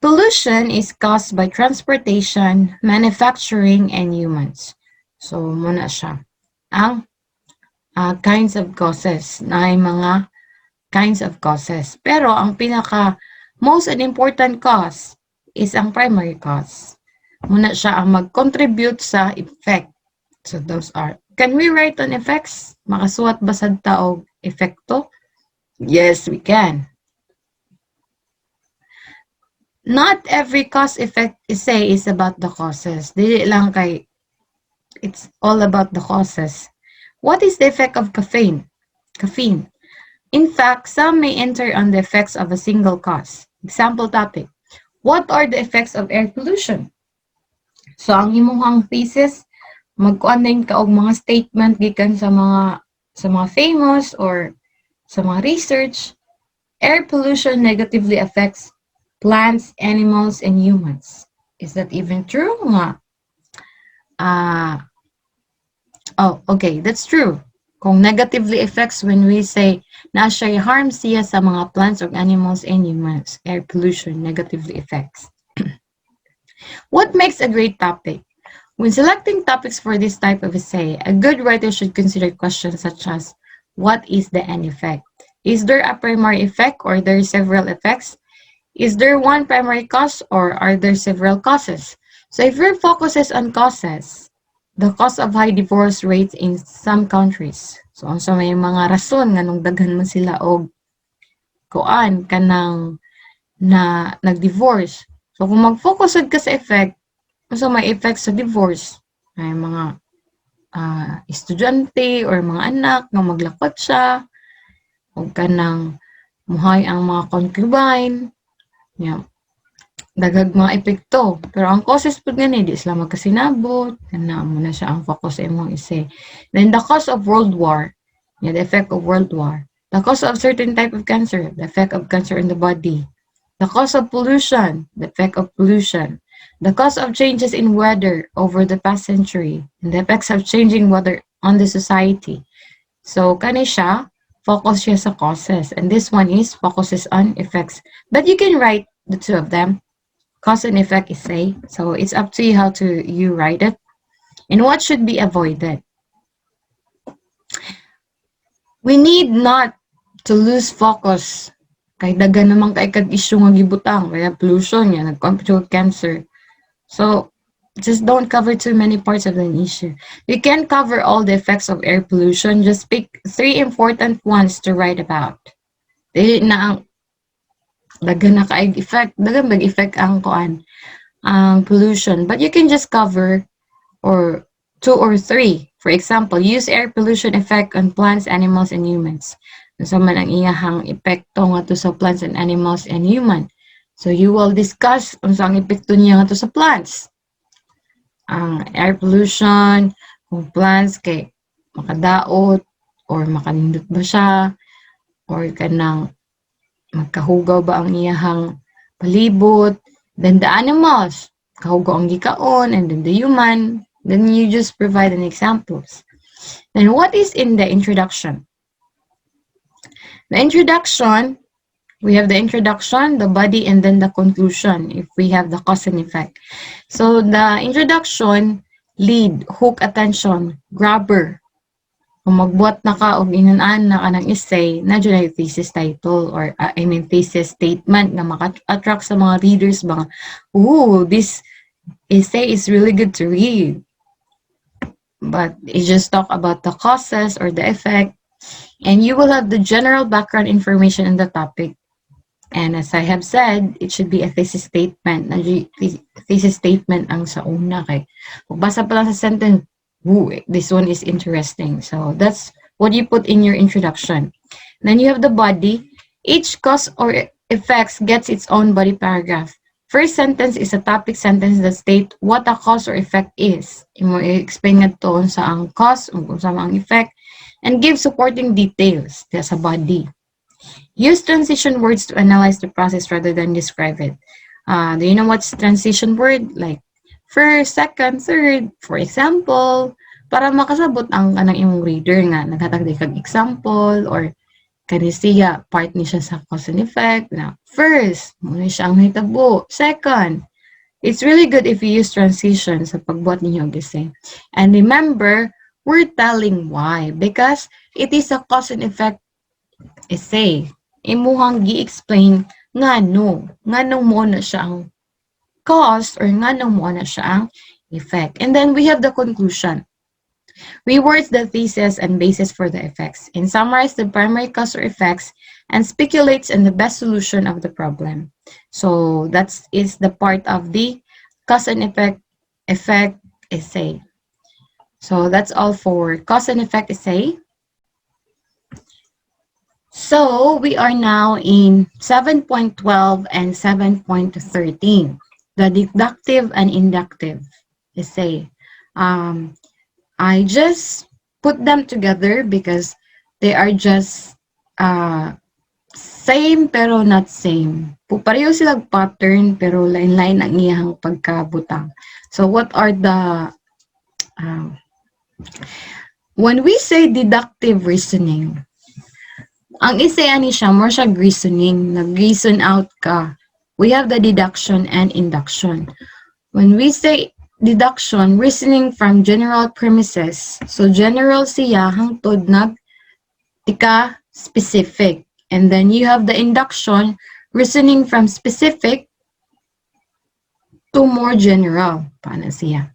pollution is caused by transportation, manufacturing, and humans. So, muna siya. Ang kinds of causes, na ay mga kinds of causes. Pero ang pinaka most and important cause is ang primary cause. Muna siya ang mag-contribute sa effect. So those are. Can we write on effects? Makasuwat ba sad ta og epekto? Yes, we can. Not every cause-effect essay is about the causes. Dili lang kay it's all about the causes. What is the effect of caffeine? Caffeine. In fact, some may enter on the effects of a single cause. Example topic. What are the effects of air pollution? So, ang imong thesis, magkuan din ka og mga statement gikan sa mga famous or sa mga research. Air pollution negatively affects plants, animals, and humans. Is that even true? Okay, that's true. Kung negatively affects when we say na siya harm siya sa mga plants or animals and humans, air pollution negatively affects. What makes a great topic? When selecting topics for this type of essay, a good writer should consider questions such as, what is the end effect? Is there a primary effect or there are several effects? Is there one primary cause or are there several causes? So if your focus is on causes, the cause of high divorce rates in some countries. So, may mga rason nga nung daghan man sila og kuan kanang na nag-divorce. So, kung mag-focus ka sa effect, so may effect sa divorce. May mga estudyante or mga anak nga maglakwat siya o kanang muhay ang mga concubine. Yeah. Daghag mga epekto. Pero ang causes po gani, di sila magkasinabot, kana mo na siya ang focus sa imong essay. Then the cause of world war, yeah, the effect of world war. The cause of certain type of cancer, the effect of cancer in the body. The cause of pollution, the effect of pollution. The cause of changes in weather over the past century, and the effects of changing weather on the society. So, kani siya, focus siya sa causes. And this one is focuses on effects. But you can write the two of them. Cause and effect is say. So, it's up to you how to you write it. And what should be avoided? We need not to lose focus. Kay daga naman kay kag issue nga gibutang, kaya pollution yan, nag-control cancer. So, just don't cover too many parts of the issue. You can cover all the effects of air pollution. Just pick 3 important ones to write about. Dili na ang dagan na kaig effect, dagan mag effect ang kuan, ang pollution. But you can just cover or 2 or 3. For example, use air pollution effect on plants, animals, and humans. So man ang iyahang epekto nga to sa plants and animals and human. So you will discuss unsa ang epekto niya nga to sa plants. Ang air pollution, kung plants kay makadaot or makanindot ba siya or kanang magkahugaw ba ang iyahang palibot. Then the animals, kahugaw ang gikaon, and then the human. Then you just provide an examples. Then what is in the introduction? The introduction, we have the introduction, the body, and then the conclusion if we have the cause and effect. So the introduction, lead, hook attention, grabber. Kung magbuhat na ka o ginanaan na ka ng essay, na dyan ay thesis title or thesis statement na maka-attract sa mga readers mga, ooh, this essay is really good to read. But it just talk about the causes or the effect, and you will have the general background information in the topic. And as I have said, it should be a thesis statement. Thesis statement ang sa una kay. Magbasa pa lang sa sentence, ooh, this one is interesting. So that's what you put in your introduction. Then you have the body. Each cause or effects gets its own body paragraph. First sentence is a topic sentence that state what a cause or effect is. Imo i-explain nga to sa ang cause, kung sa ang effect, and give supporting details sa body. Use transition words to analyze the process rather than describe it. Do you know what's transition word? Like first, second, third, for example, para makasabot ang kanang imong reader nga naghatag kag example or kani siya part ni siya sa cause and effect na first muna siya ang hitabo, second, it's really good if you use transition sa pagbuhat ninyo og essay. And remember, we're telling why because it is a cause and effect essay. Imuhang gi-explain nganong mo na siya ang cause or nganong mo na siya ang effect. And then we have the conclusion. Rewords the thesis and basis for the effects, and summarize the primary cause or effects, and speculates on the best solution of the problem. So that is the part of the cause and effect essay. So that's all for cause and effect essay. So we are now in 7.12 and 7.13, the deductive and inductive essay. I just put them together because they are just same pero not same. Pareho silang pattern pero lain-lain ang iyang pagkabutang. So what are the when we say deductive reasoning, ang essay ani siya more siya reasoning, nag-reason out ka. We have the deduction and induction. When we say deduction, reasoning from general premises. So general siya hangtod nag tika specific. And then you have the induction, reasoning from specific to more general. Paano siya?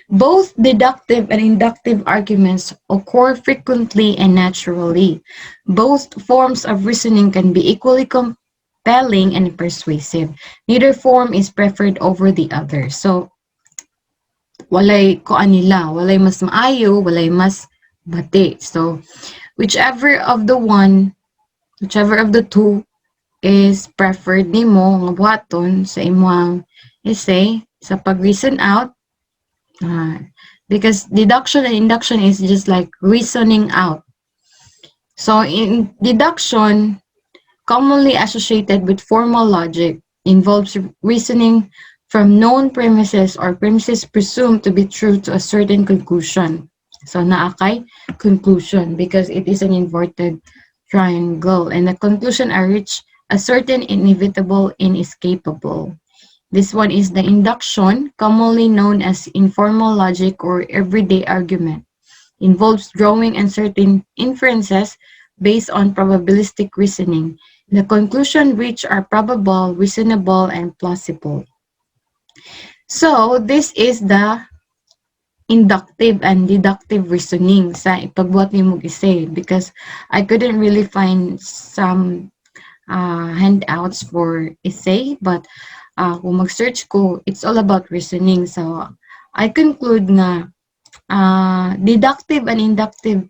Both deductive and inductive arguments occur frequently and naturally. Both forms of reasoning can be equally compelling and persuasive. Neither form is preferred over the other. So walay kuan nila, walay mas maayo, walay mas bati. So whichever of the two is preferred nimo nga buhaton sa imong essay sa pag-reason out. Because deduction and induction is just like reasoning out. So in deduction, commonly associated with formal logic, involves reasoning from known premises or premises presumed to be true to a certain conclusion. So naakay conclusion because it is an inverted triangle and the conclusion are reached a certain inevitable inescapable. This one is the induction, commonly known as informal logic or everyday argument. Involves drawing uncertain inferences based on probabilistic reasoning. The conclusion reached are probable, reasonable, and plausible. So, this is the inductive and deductive reasoning sa ipagbuhat ni mong essay because I couldn't really find some handouts for essay, but kung mag-search ko, it's all about reasoning. So, I conclude na deductive and inductive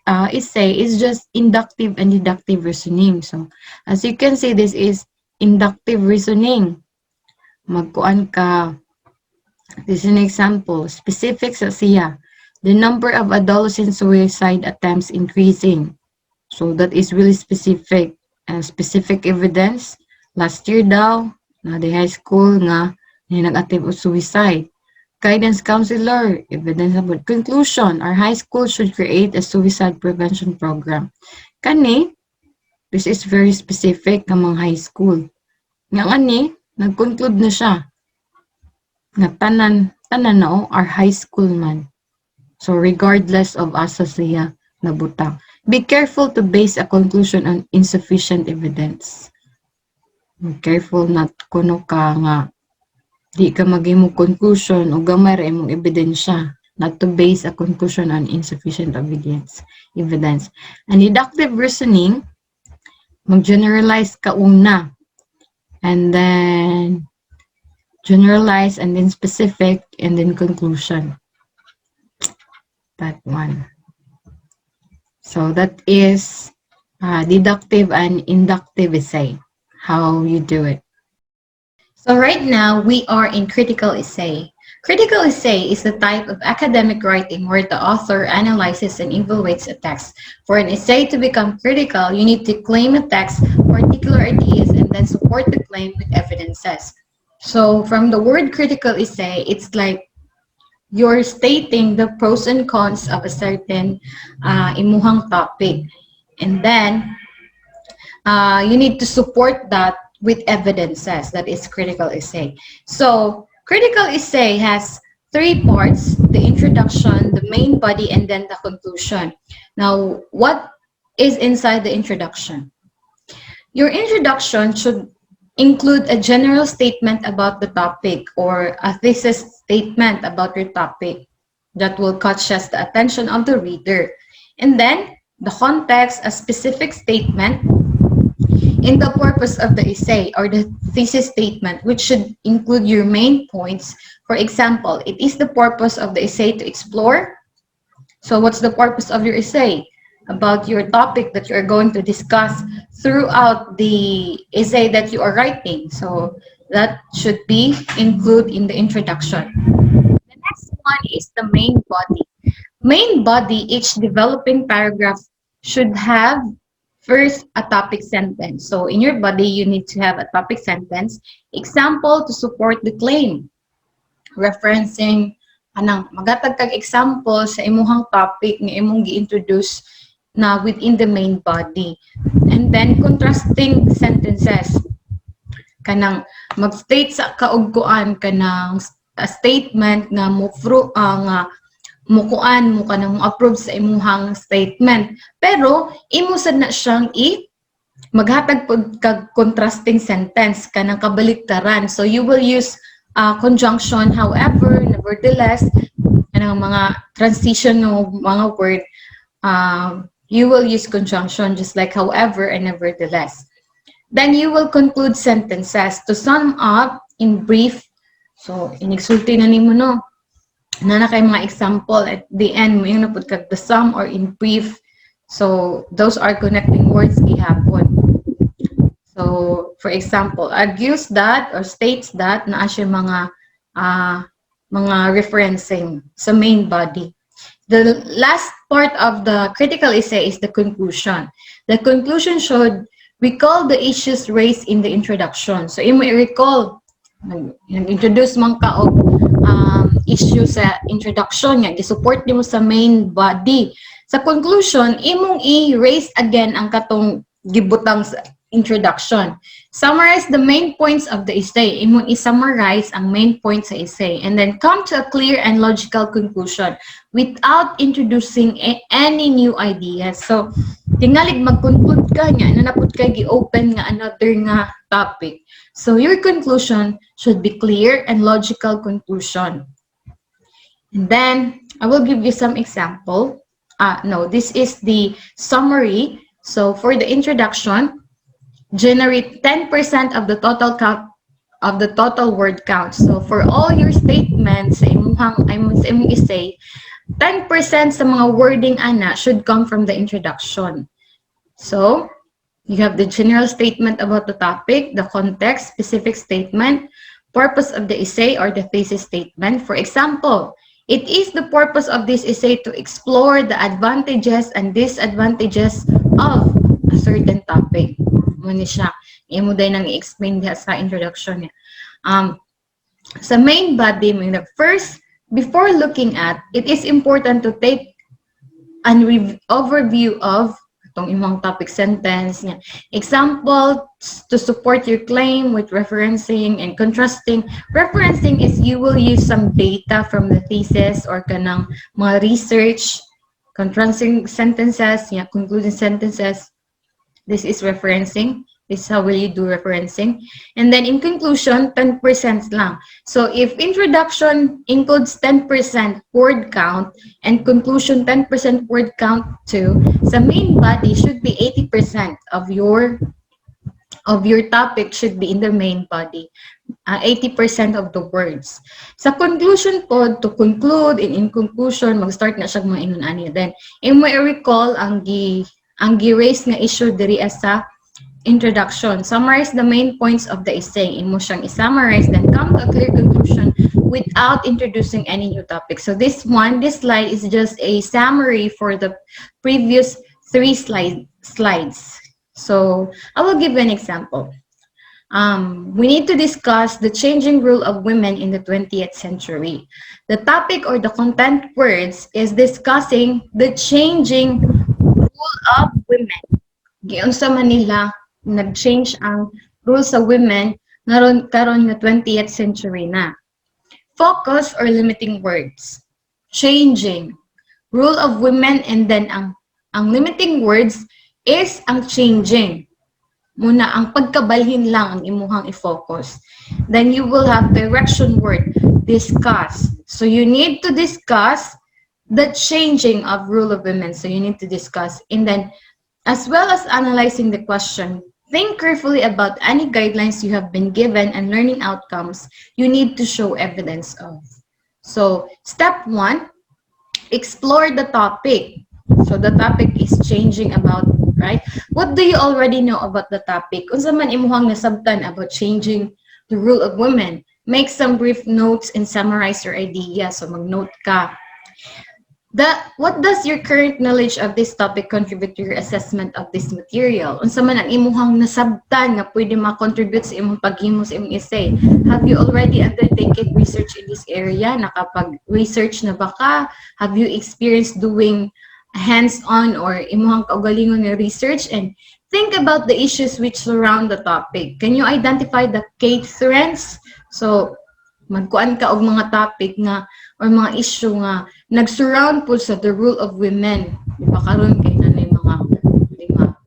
essay is just inductive and deductive reasoning. So, as you can see, this is inductive reasoning. Magkuan ka. This is an example. Specific sa siya. The number of adolescent suicide attempts increasing. So, that is really specific. Specific evidence. Last year daw, na the high school nga nag-attempt of suicide. Guidance counselor, evidence about conclusion, our high school should create a suicide prevention program. Kani, this is very specific ng mga high school. Nga ani, nag-conclude na siya. Nga tanan na our high school man. So regardless of asa siya nabutang. Be careful to base a conclusion on insufficient evidence. Be careful not kuno ka nga di ka mag-imong conclusion o gamay ra imong ebidensya, not to base a conclusion on insufficient evidence. And deductive reasoning, mag-generalize ka una, and then generalize, and then specific, and then conclusion. That one. So that is deductive and inductive essay, how you do it. So right now, we are in critical essay. Critical essay is the type of academic writing where the author analyzes and evaluates a text. For an essay to become critical, you need to claim a text, particular ideas, and then support the claim with evidences. So from the word critical essay, it's like you're stating the pros and cons of a certain imuhang topic. And then you need to support that with evidences. That is critical essay. So critical essay has three parts: the introduction, the main body, and then the conclusion. Now, what is inside the introduction? Your introduction should include a general statement about the topic or a thesis statement about your topic that will catch the attention of the reader. And then the context, a specific statement in the purpose of the essay or the thesis statement, which should include your main points. For example, it is the purpose of the essay to explore. So what's the purpose of your essay? About your topic that you're going to discuss throughout the essay that you are writing. So that should be included in the introduction. The next one is the main body. Main body, each developing paragraph should have first a topic sentence. So in your body, you need to have a topic sentence. Example to support the claim. Referencing anang magatag kag example sa imuhang topic nga imong gi-introduce na within the main body. And then contrasting sentences. Kanang mag-state sa kaugkuan kanang statement nga mukuan mo kanang approve sa imuhang statement. Pero imo sad na siyang maghatag pod kag contrasting sentence kanang kabaliktaran. So you will use conjunction, however, nevertheless, kanang mga transition ng mga word, you will use conjunction just like however and nevertheless. Then you will conclude sentences to sum up in brief. So inigsulti na nimo no. Na kay mga example at the end mo yung napud kag the sum or in brief. So those are connecting words gihapon. So, for example, argues that or states that naa siya uh, mga referencing sa main body. The last part of the critical essay is the conclusion. The conclusion should recall the issues raised in the introduction. So, imo i-recall, nag-introduce man ka og issue sa introduction nga, gi-support nimo sa main body. Sa conclusion, imong i-raise again ang katong gibutang sa introduction. Summarize the main points of the essay. Imong i-summarize ang main points sa essay and then come to a clear and logical conclusion without introducing any new ideas. So, tingalig mag-conclude ka nga, nanapod ka gi-open nga another nga topic. So, your conclusion should be clear and logical conclusion. And then, I will give you some example. No, this is the summary. So, for the introduction, generate 10% of the total count of the total word count. So, for all your statements sa imong essay, 10% sa mga wording ana should come from the introduction. So, you have the general statement about the topic, the context, specific statement, purpose of the essay or the thesis statement. For example, it is the purpose of this essay to explore the advantages and disadvantages of a certain topic. Muna siya. Imo day nang i-explain diha sa introduction niya. Sa main body, first, before looking at, it is important to take an overview of itong imong topic sentence niya. Example, to support your claim with referencing and contrasting. Referencing is you will use some data from the thesis or kanang mga research, contrasting sentences, concluding sentences. This is referencing. This is how will you do referencing. And then in conclusion, 10% lang. So if introduction includes 10% word count and conclusion 10% word count too, sa main body should be 80% of your topic should be in the main body. 80% of the words. Sa conclusion po, to conclude, in conclusion, mag-start na siya mga inun-ani. Then, imo i-recall ang gi-raise nga issue diri sa introduction. Summarize the main points of the essay. Imo siyang i-summarize, then come to a clear conclusion without introducing any new topic. So this slide is just a summary for the previous 3 slides. So I will give you an example. We need to discuss the changing role of women in the 20th century. The topic or the content words is discussing the changing role of women. Giunsa man nila nag-change ang role sa women karon nga 20th century na. Focus or limiting words. Changing. Role of women, and then ang limiting words is ang changing. Muna ang pagkabalhin lang ang imuhang i-focus. Then you will have direction word, discuss. So you need to discuss the changing of role of women. So you need to discuss. And then as well as analyzing the question, think carefully about any guidelines you have been given and learning outcomes you need to show evidence of. So step 1, explore the topic. So the topic is changing about, right? What do you already know about the topic? Unsa man imuhang nasabtan about changing the role of women? Make some brief notes and summarize your idea. So mag-note ka. What does your current knowledge of this topic contribute to your assessment of this material? Unsa man ang imuhang nasabtan nga pwede ma-contribute sa imong paghimo sa imong essay? Have you already undertaken research in this area? Nakapag-research na ba ka? Have you experienced doing hands-on or imuhang kaugalingon nga research? And think about the issues which surround the topic. Can you identify the key trends? So, magkuan ka og mga topic nga or mga issue nga nag-surround po sa the role of women. Di ba karon kay nanay mga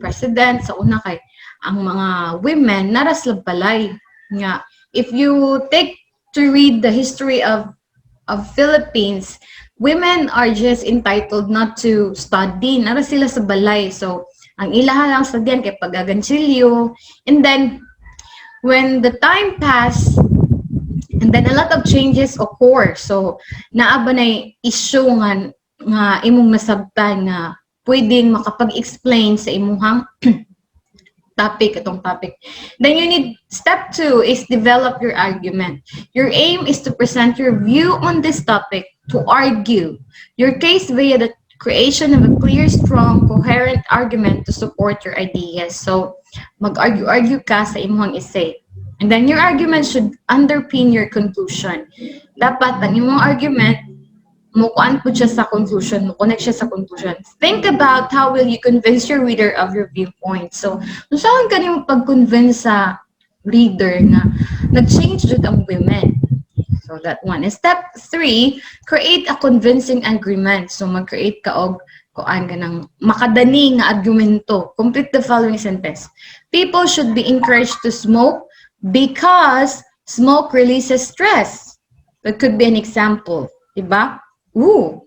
president sa una kay ang mga women nara sila balay nga. If you take to read the history of Philippines, women are just entitled not to study. Nara sila sa balay. So ang ilaha lang sa diyan kay pag-agansilyo. And then when the time passed, and then a lot of changes occur. So, naaba na issue nga imong nasabtan nga pwedeng makapag-explain sa imuhang topic. Then you need, step 2 is develop your argument. Your aim is to present your view on this topic, to argue your case via the creation of a clear, strong, coherent argument to support your ideas. So, mag-argue ka sa imong essay. And then your argument should underpin your conclusion. Dapat ang imong argument mukuan po siya sa conclusion, connect siya sa conclusion. Think about how will you convince your reader of your viewpoint. So, saan ka niyo pag-convince sa reader na nag-change jud ang women. So, that one. And step 3, create a convincing agreement. So, mag-create ka og kuan ka ng makadani nga argumento. Complete the following sentence. People should be encouraged to smoke because smoke releases stress. That could be an example. Diba?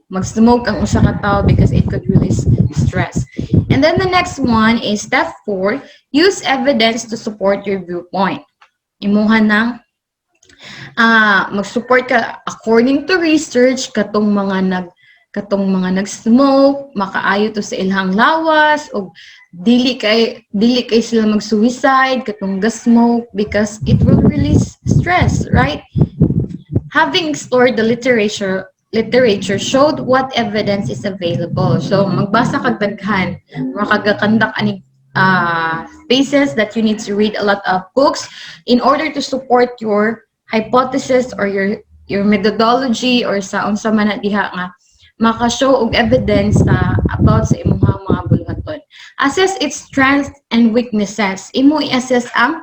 Mag-smoke ang usa ka tao because it could release stress. And then the next one is step 4, use evidence to support your viewpoint. Imuha ng mag-support ka according to research katong mga nag-smoke, makaayo to sa ilang lawas o dili kay sila mag-suicide katong ga-smoke because it will release stress, right? Having explored the literature showed what evidence is available. So, magbasa kag daghan. Makagakandak ani spaces that you need to read a lot of books in order to support your hypothesis or your methodology or sa unsa man na diha nga maka-show og evidence about sa imong mga buluhaton. Assess its strengths and weaknesses. Imo i-assess ang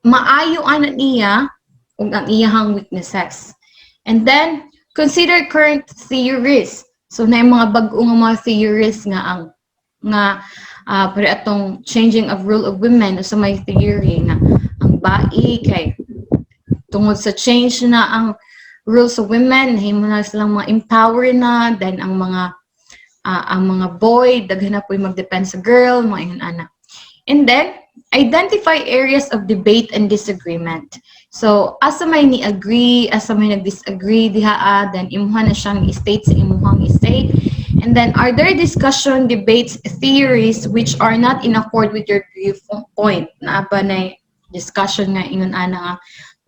maayo ana niya ug ang iyahang weaknesses. And then, consider current theories. So, na yung mga bag-ong mga theories nga pero atong changing of rule of women, so may theory na ang bai kay tungod sa change na ang rules of women, himo na silang mga empower na, then ang mga boy, daghan na po yung mag-depend sa girl, mga ingon ana. And then, identify areas of debate and disagreement. So, asa may ni-agree, asa may nag-disagree, diha, then imuha na siyang i-state sa imuhang essay. And then, are there discussion, debates, theories which are not in accord with your viewpoint? Na ba na discussion nga, ingon ana nga,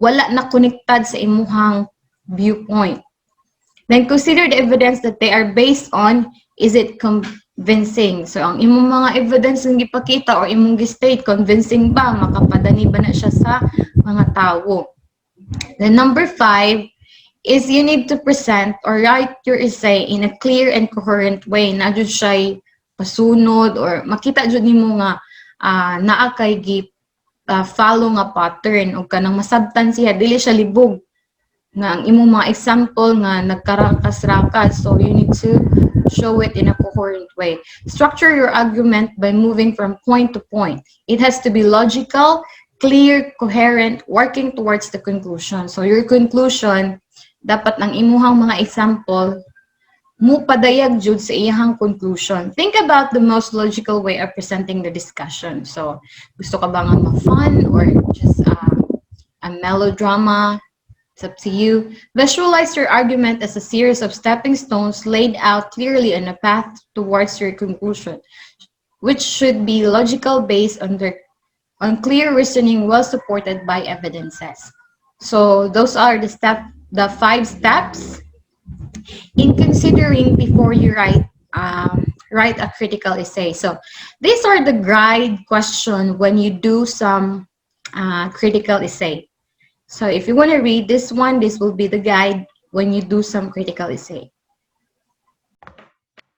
wala na connected sa imuhang viewpoint. Then, consider the evidence that they are based on, is it convincing? So, ang imong mga evidence ng gipakita or imong gi-state, convincing ba? Makapadani ba na siya sa mga tao? Then number 5 is you need to present or write your essay in a clear and coherent way. Na jud siya pasunod or makita jud nimo nga naa kay follow nga pattern o kanang masabtan siya, dili siya libog. Nga ang imong mga example nga nagkarakas-rakas, so you need to show it in a coherent way. Structure your argument by moving from point to point. It has to be logical, clear, coherent, working towards the conclusion. So your conclusion, dapat ang imuhang mga example mo padayag jud sa iyahang conclusion. Think about the most logical way of presenting the discussion. So gusto ka ba nga ma-fun or just a melodrama? It's up to you. Visualize your argument as a series of stepping stones laid out clearly on a path towards your conclusion, which should be logical based on clear reasoning well supported by evidences. So those are the 5 steps in considering before you write a critical essay. So these are the guide question when you do some critical essay. So if you want to read this one, this will be the guide when you do some critical essay.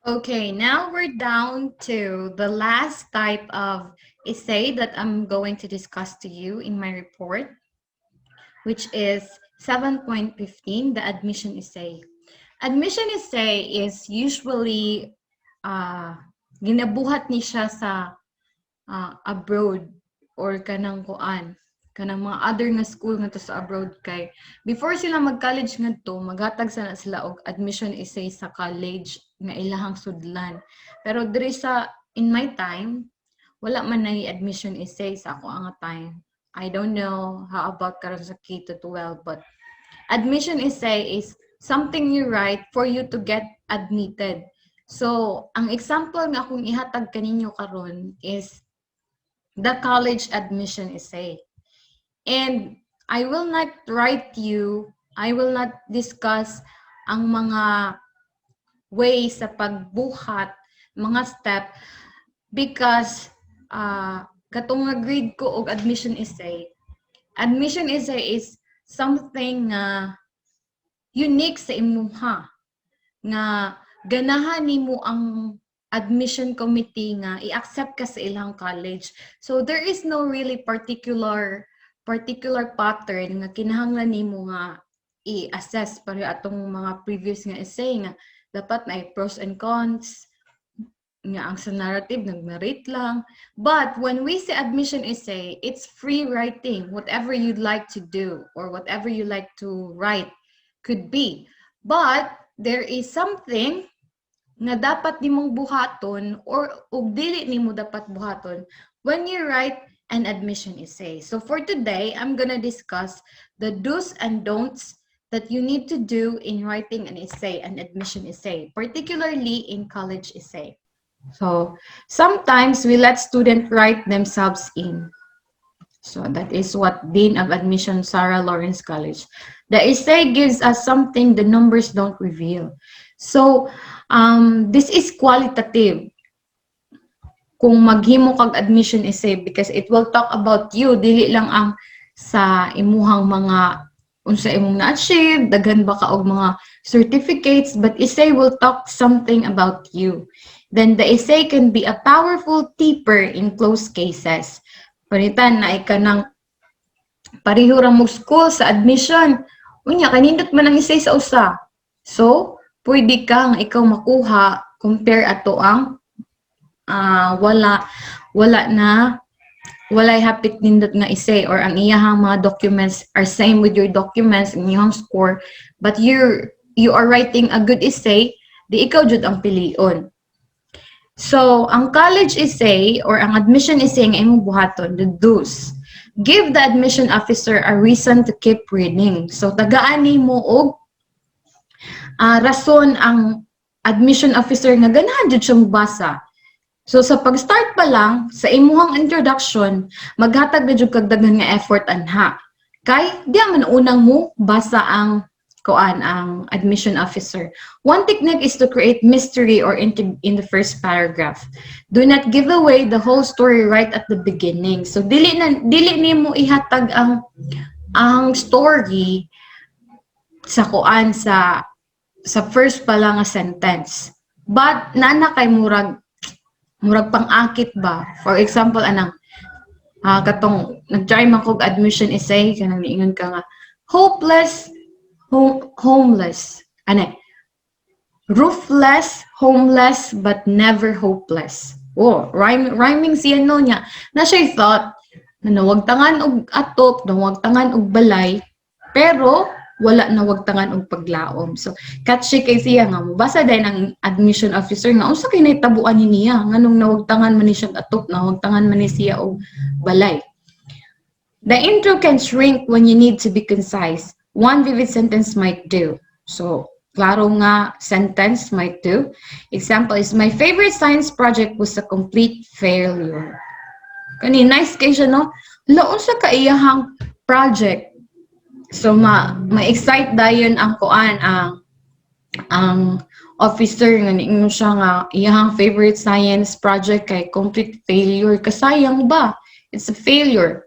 Okay, now we're down to the last type of essay that I'm going to discuss to you in my report, which is 7.15, the admission essay. Admission essay is usually ginabuhat ni siya sa abroad or kanang kanang mga other nga school nga to sa abroad kay before sila mag-college ngadto maghatag sana sila og admission essay sa college nga ilahang sudlan. Pero diri sa in my time wala man na admission essay sa ako nga time. I don't know how about karon sa K-12, but admission essay is something you write for you to get admitted. So, ang example nga akong ihatag kaninyo karon is the college admission essay. And I will not I will not discuss ang mga ways sa pagbuhat, mga step, because katong nga grade ko og admission essay is something unique sa imuha nga ganahan nimo ang admission committee nga i-accept ka sa ilang college. So there is no really particular pattern nga kinahanglan nimo nga i-assess para atong mga previous nga essay nga dapat na pros and cons nga ang sa narrative nag-merit lang. But when we say admission essay, it's free writing, whatever you'd like to do or whatever you like to write could be. But there is something na dapat nimong buhaton or ug dili nimo dapat buhaton when you write an admission essay. So for today, I'm gonna discuss the do's and don'ts that you need to do in writing an essay, an admission essay, particularly in college essay. So sometimes we let students write themselves in. So that is what Dean of Admission Sarah Lawrence College. The essay gives us something the numbers don't reveal. So this is qualitative. Kung maghimo kag admission essay because it will talk about you, dili lang ang sa imuhang mga unsa imong na-achieve, daghan ba ka og mga certificates, but essay will talk something about you. Then the essay can be a powerful tipper in close cases. Panitan na ika ng pareho ra mo school sa admission. Unya, kanindot man ang essay sa usa. So, pwede kang ikaw makuha compare ato ang walay hapit nindot nga essay or ang iyahang mga documents are same with your documents in iyang score, but you are writing a good essay, di ikaw jud ang pilion. So, ang college essay or ang admission essay nga imong buhaton, the do's. Give the admission officer a reason to keep reading. So, tagaan nimo og rason ang admission officer nga ganahan jud siya mobasa. So, sa pag-start pa lang, sa imuhang introduction, maghatag na jud kag daghan nga effort anha. Kay, di man unang mo basa ang admission officer. One technique is to create mystery or in the first paragraph. Do not give away the whole story right at the beginning. So dili nimo ihatag ang story sa sa first pa lang nga sentence. But nana kay murag pang-akit ba? For example, katong nag-try man kog admission essay kanang niingon ka nga homeless. Roofless, homeless, but never hopeless. Oh, rhyming siya no niya. Na siya thought, na wag tangan og atop, na wag tangan og balay, pero wala na wag tangan og paglaom. So, catchy kay siya nga, mabasa din ang admission officer nga, unsa kay nahitabuan niya, nganong nawag tangan man ni siya atop, nawag tangan man ni siya og balay. The intro can shrink when you need to be concise. One vivid sentence might do. So, klaro nga sentence might do. Example is, my favorite science project was a complete failure. Kani, nice kay siya, no? Laon sa kaiyahang project. So, ma-excite dayon ang ang officer nga niingon siya nga iyahang favorite science project kay complete failure. Kasayang ba? It's a failure.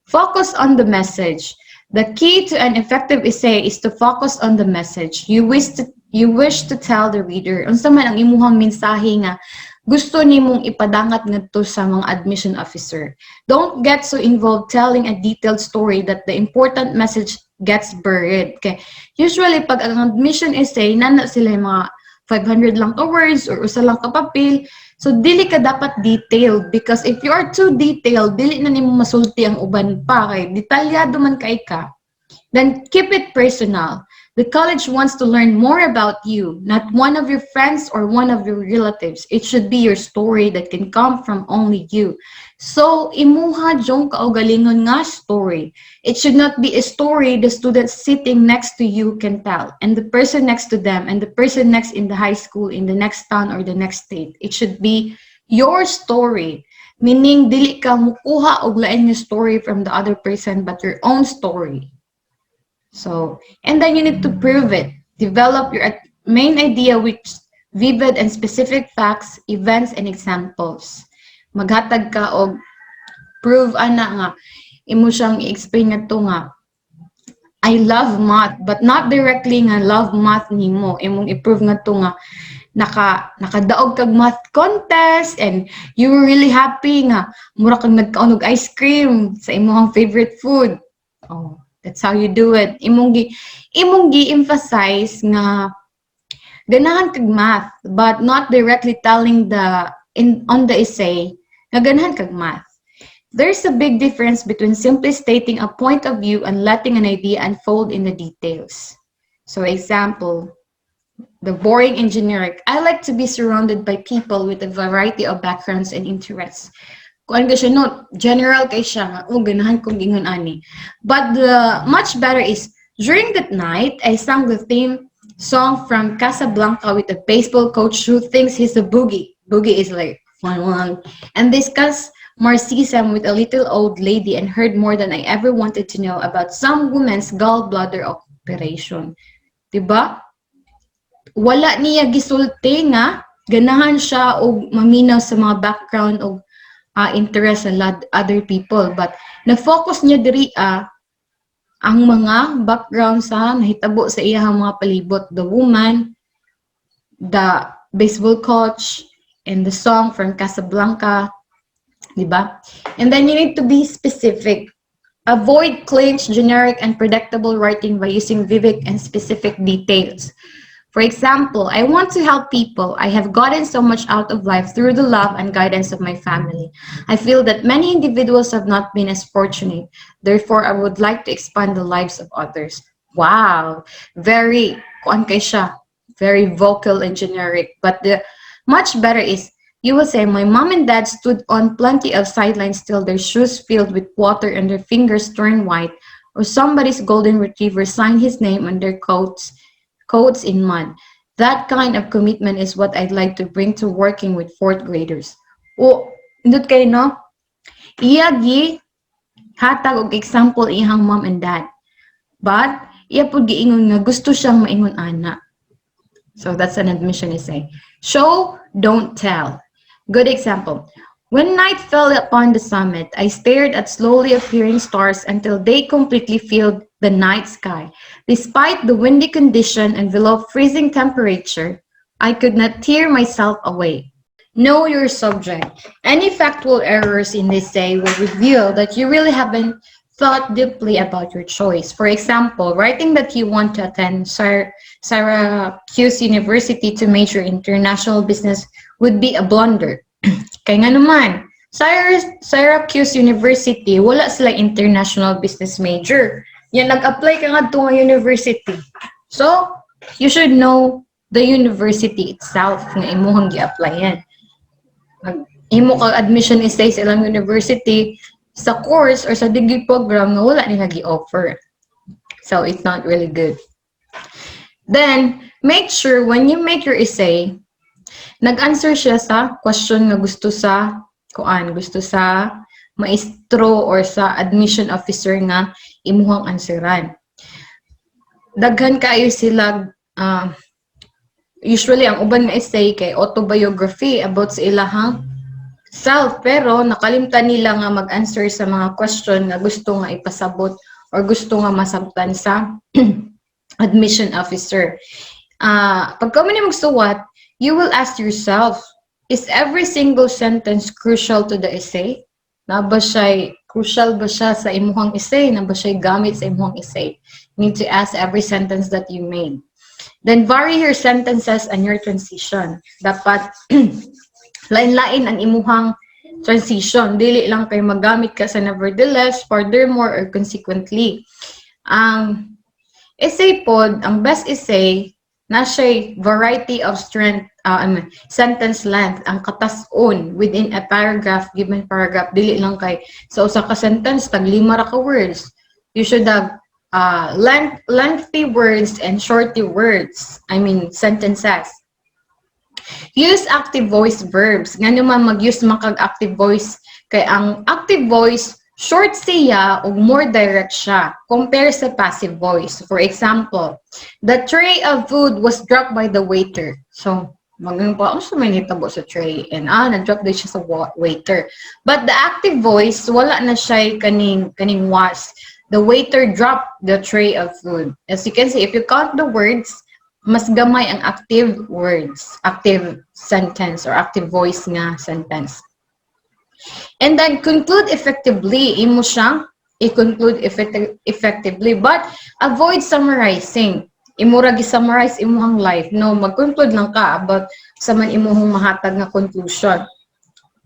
Focus on the message. The key to an effective essay is to focus on the message you wish to tell the reader. Unsa man ang imuhang mensahe nga gusto nimong ipadangat ngadto sa mga admission officer. Don't get so involved telling a detailed story that the important message gets buried. Okay. Usually pag ang admission essay nana sila mga 500 lang ka words or usa lang ka papel. So, dili ka dapat detailed because if you are too detailed, dili na nimo masulti ang uban pa kay detalyado man kay ka. Then, keep it personal. The college wants to learn more about you, not one of your friends or one of your relatives. It should be your story that can come from only you. So, imuha jong kaugalingon nga story. It should not be a story the student sitting next to you can tell, and the person next to them, and the person next in the high school, in the next town or the next state. It should be your story. Meaning, dili ka mukuha og lain nga story from the other person, but your own story. So, and then you need to prove it. Develop your main idea with vivid and specific facts, events, and examples. Maghatag ka og prove ana nga imo siyang i-explain nga to nga I love math, but not directly nga love math nimo. Imong i-prove nga to nga nakadaog kag math contest and you were really happy nga mura kag nagkaon og ice cream sa imong favorite food. Oh, that's how you do it. Imong gi-emphasize nga ganahan kag math, but not directly telling on the essay nga ganahan kag math. There's a big difference between simply stating a point of view and letting an idea unfold in the details. So, example, the boring engineering. I like to be surrounded by people with a variety of backgrounds and interests. Kung ano siya, no, general kay siya nga, ganahan kong gingon ani. But the much better is, during that night, I sang the theme song from Casablanca with a baseball coach who thinks he's a boogie. Boogie is like, one. And discuss Marxism with a little old lady and heard more than I ever wanted to know about some woman's gallbladder operation. Diba? Wala niya gisulti nga, ganahan siya o maminaw sa mga background o interest sa other people. But na-focus niya diri ang mga background sa nahitabo sa iyang mga palibot. The woman, the baseball coach, and the song from Casablanca. Diba? And then you need to be specific. Avoid claims, generic, and predictable writing by using vivid and specific details. For example, I want to help people. I have gotten so much out of life through the love and guidance of my family. I feel that many individuals have not been as fortunate. Therefore, I would like to expand the lives of others. Wow! Very, kuan kay siya, very vocal and generic. But the much better is, you will say, my mom and dad stood on plenty of sidelines till their shoes filled with water and their fingers turned white, or somebody's golden retriever signed his name on their coats in mud. That kind of commitment is what I'd like to bring to working with fourth graders. O, indot kayo, no? Iyagi, hatag og example iyang mom and dad. But, iya po giingon nga gusto siyang maingon ana. So, that's an admission essay. Show, don't tell. Good example. When night fell upon the summit, I stared at slowly appearing stars until they completely filled the night sky. Despite the windy condition and below freezing temperature, I could not tear myself away. Know your subject. Any factual errors in this essay will reveal that you really haven't thought deeply about your choice. For example, writing that you want to attend Syracuse University to major in international business would be a blunder. Kaya nga naman, Syracuse University, wala sila international business major. Yan, nag-apply ka nga to university. So, you should know the university itself nga imuhang gi-applyan. Imo ka admission essay sa ilang university sa course or sa degree program nga wala nila gi-offer. So, it's not really good. Then, make sure when you make your essay, nag-answer siya sa question nga gusto sa maestro or sa admission officer nga imuhang answeran. Daghan kaayo sila, usually ang uban nga essay kay autobiography about sa ilahang self, pero nakalimtan nila nga mag-answer sa mga question nga gusto nga ipasabot or gusto nga masabtan sa admission officer. Pagka mo ni magsuwat, you will ask yourself, is every single sentence crucial to the essay? Crucial ba siya sa imuhang essay? Na ba siya gamit sa imuhang essay? You need to ask every sentence that you made. Then vary your sentences and your transition. Dapat lain-lain ang imuhang transition. Dili lang kayo magamit ka sa nevertheless, furthermore, or consequently. Essay pod, ang best essay, na siya variety of strength, sentence length, ang katas-on within a paragraph, given paragraph, dili lang kay sa usa ka sentence, tag 5 ra ka words. You should have lengthy words and shorty words, sentences. Use active voice verbs. Nga naman mag-use makag active voice kay ang active voice short siya o more direct siya compare sa passive voice. For example, the tray of food was dropped by the waiter. So, maging pa, ano sa may hitabo sa tray? And na-drop din siya sa waiter. But the active voice, wala na siya kaning was. The waiter dropped the tray of food. As you can see, if you count the words, mas gamay ang active words, active sentence or active voice nga sentence. And then conclude effectively, imo siyang i-conclude effectively, but avoid summarizing. Imo ra gi-summarize imong life. No, mag-conclude lang ka about sa man imong mahatag nga conclusion.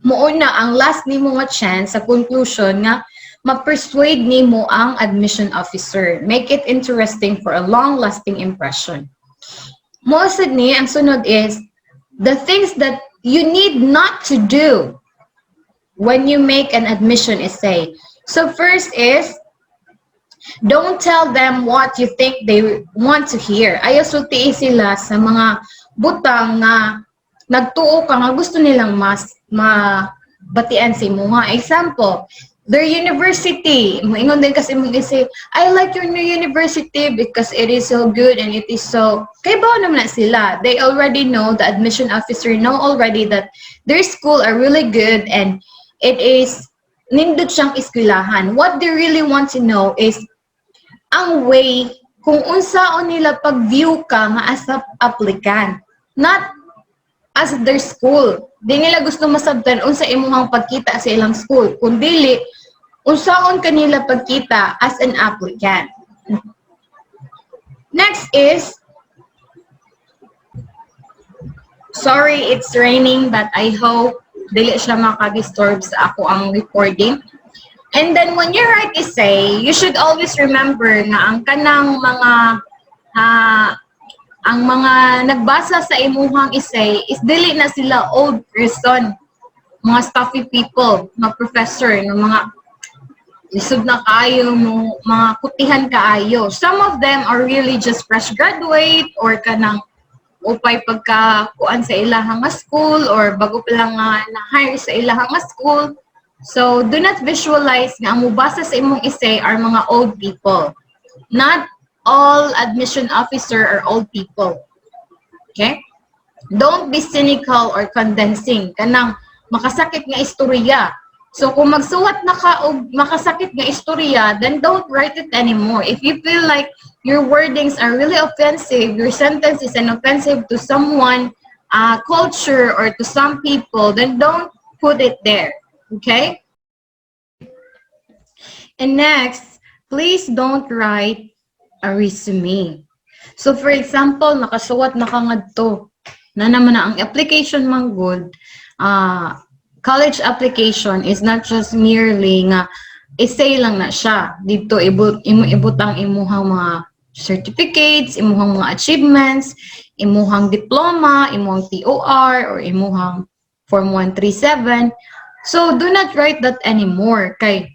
Muuna ang last nimo nga chance sa conclusion nga ma-persuade nimo ang admission officer. Make it interesting for a long-lasting impression. Mosad ni, ang sunod is the things that you need not to do when you make an admission essay. So first is, don't tell them what you think they want to hear. Ayaw sulti sila sa mga butang na nagtuo ka nga gusto nilang mas mabatian sa imo nga. Example, their university. Moingon din kasi mo say, I like your new university because it is so good and it is so... Kaya ba naman na sila? They already know, the admission officer know already that their school are really good and it is nindot siyang eskwelahan. What they really want to know is ang way kung unsaon nila pag-view ka nga as a applicant. Not as their school. Di nila gusto masabtan unsa imong pagkita sa ilang school. Kung dili, unsaon kanila pagkita as an applicant. Next is, sorry it's raining but I hope dili siya maka-disturb sa ako ang recording. And then when you write essay, you should always remember na ang kanang mga nagbasa sa imuhang essay is dili na sila old person, mga stuffy people, mga professor, mga lisod na kaayo, mga kutihan kaayo. Some of them are really just fresh graduate or kanang upay pagkakuan sa ilahang school or bago pa lang na-hire sa ilahang school. So, do not visualize nga ang mubasa sa imong essay are mga old people. Not all admission officer are old people. Okay? Don't be cynical or condensing. Kanang makasakit nga istorya. So, kung magsuwat na ka o makasakit nga istorya, then don't write it anymore. If you feel like your wordings are really offensive, your sentence is offensive to someone, culture, or to some people, then don't put it there. Okay? And next, please don't write a resume. So, for example, nakasuwat na ka ngadto na naman na ang application man good, college application is not just merely nga essay lang na siya. Dito ibutang imuhang mga certificates, imuhang mga achievements, imuhang diploma, imuhang TOR, or imuhang Form 137. So, do not write that anymore. Kay,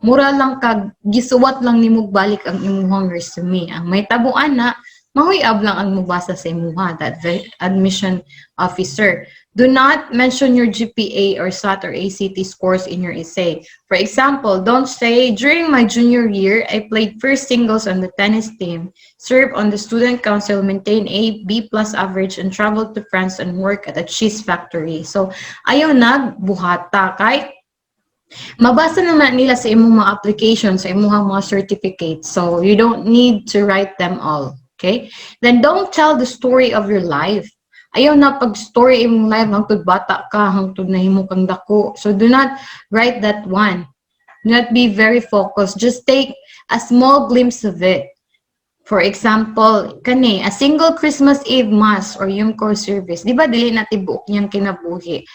mura lang kag gisuwat lang nimo balik ang imuhang resume. Ang may tabuan na, mahuyab lang ang mubasa sa imuha, that admission officer. Do not mention your GPA or SAT or ACT scores in your essay. For example, don't say, during my junior year, I played first singles on the tennis team, served on the student council, maintained a B+ average, and traveled to France and worked at a cheese factory. So, ayaw nagbuhata kay mabasa naman nila sa imong mga application, sa imong mga certificates. So, you don't need to write them all. Okay? Then, don't tell the story of your life. Ayaw na pag-story imong life, hangtod bata ka, hangtod nahimo kang dako. So, do not write that one. Do not be very focused. Just take a small glimpse of it. For example, kani, a single Christmas Eve Mass or Yom Kippur service. Di ba, dili na tibuok niyang kinabuhi.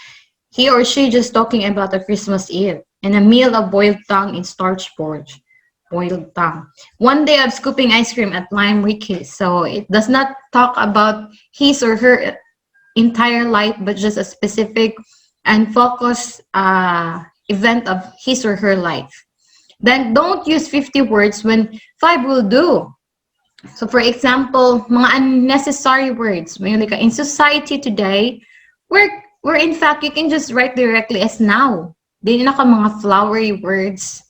He or she just talking about a Christmas Eve and a meal of boiled tongue in starch porridge. spoiled tongue. One day of scooping ice cream at Lime Ricky's. So it does not talk about his or her entire life, but just a specific and focused event of his or her life. Then don't use 50 words when 5 will do. So for example, mga unnecessary words. In society today, where in fact you can just write directly as now. Di na ka mga flowery words.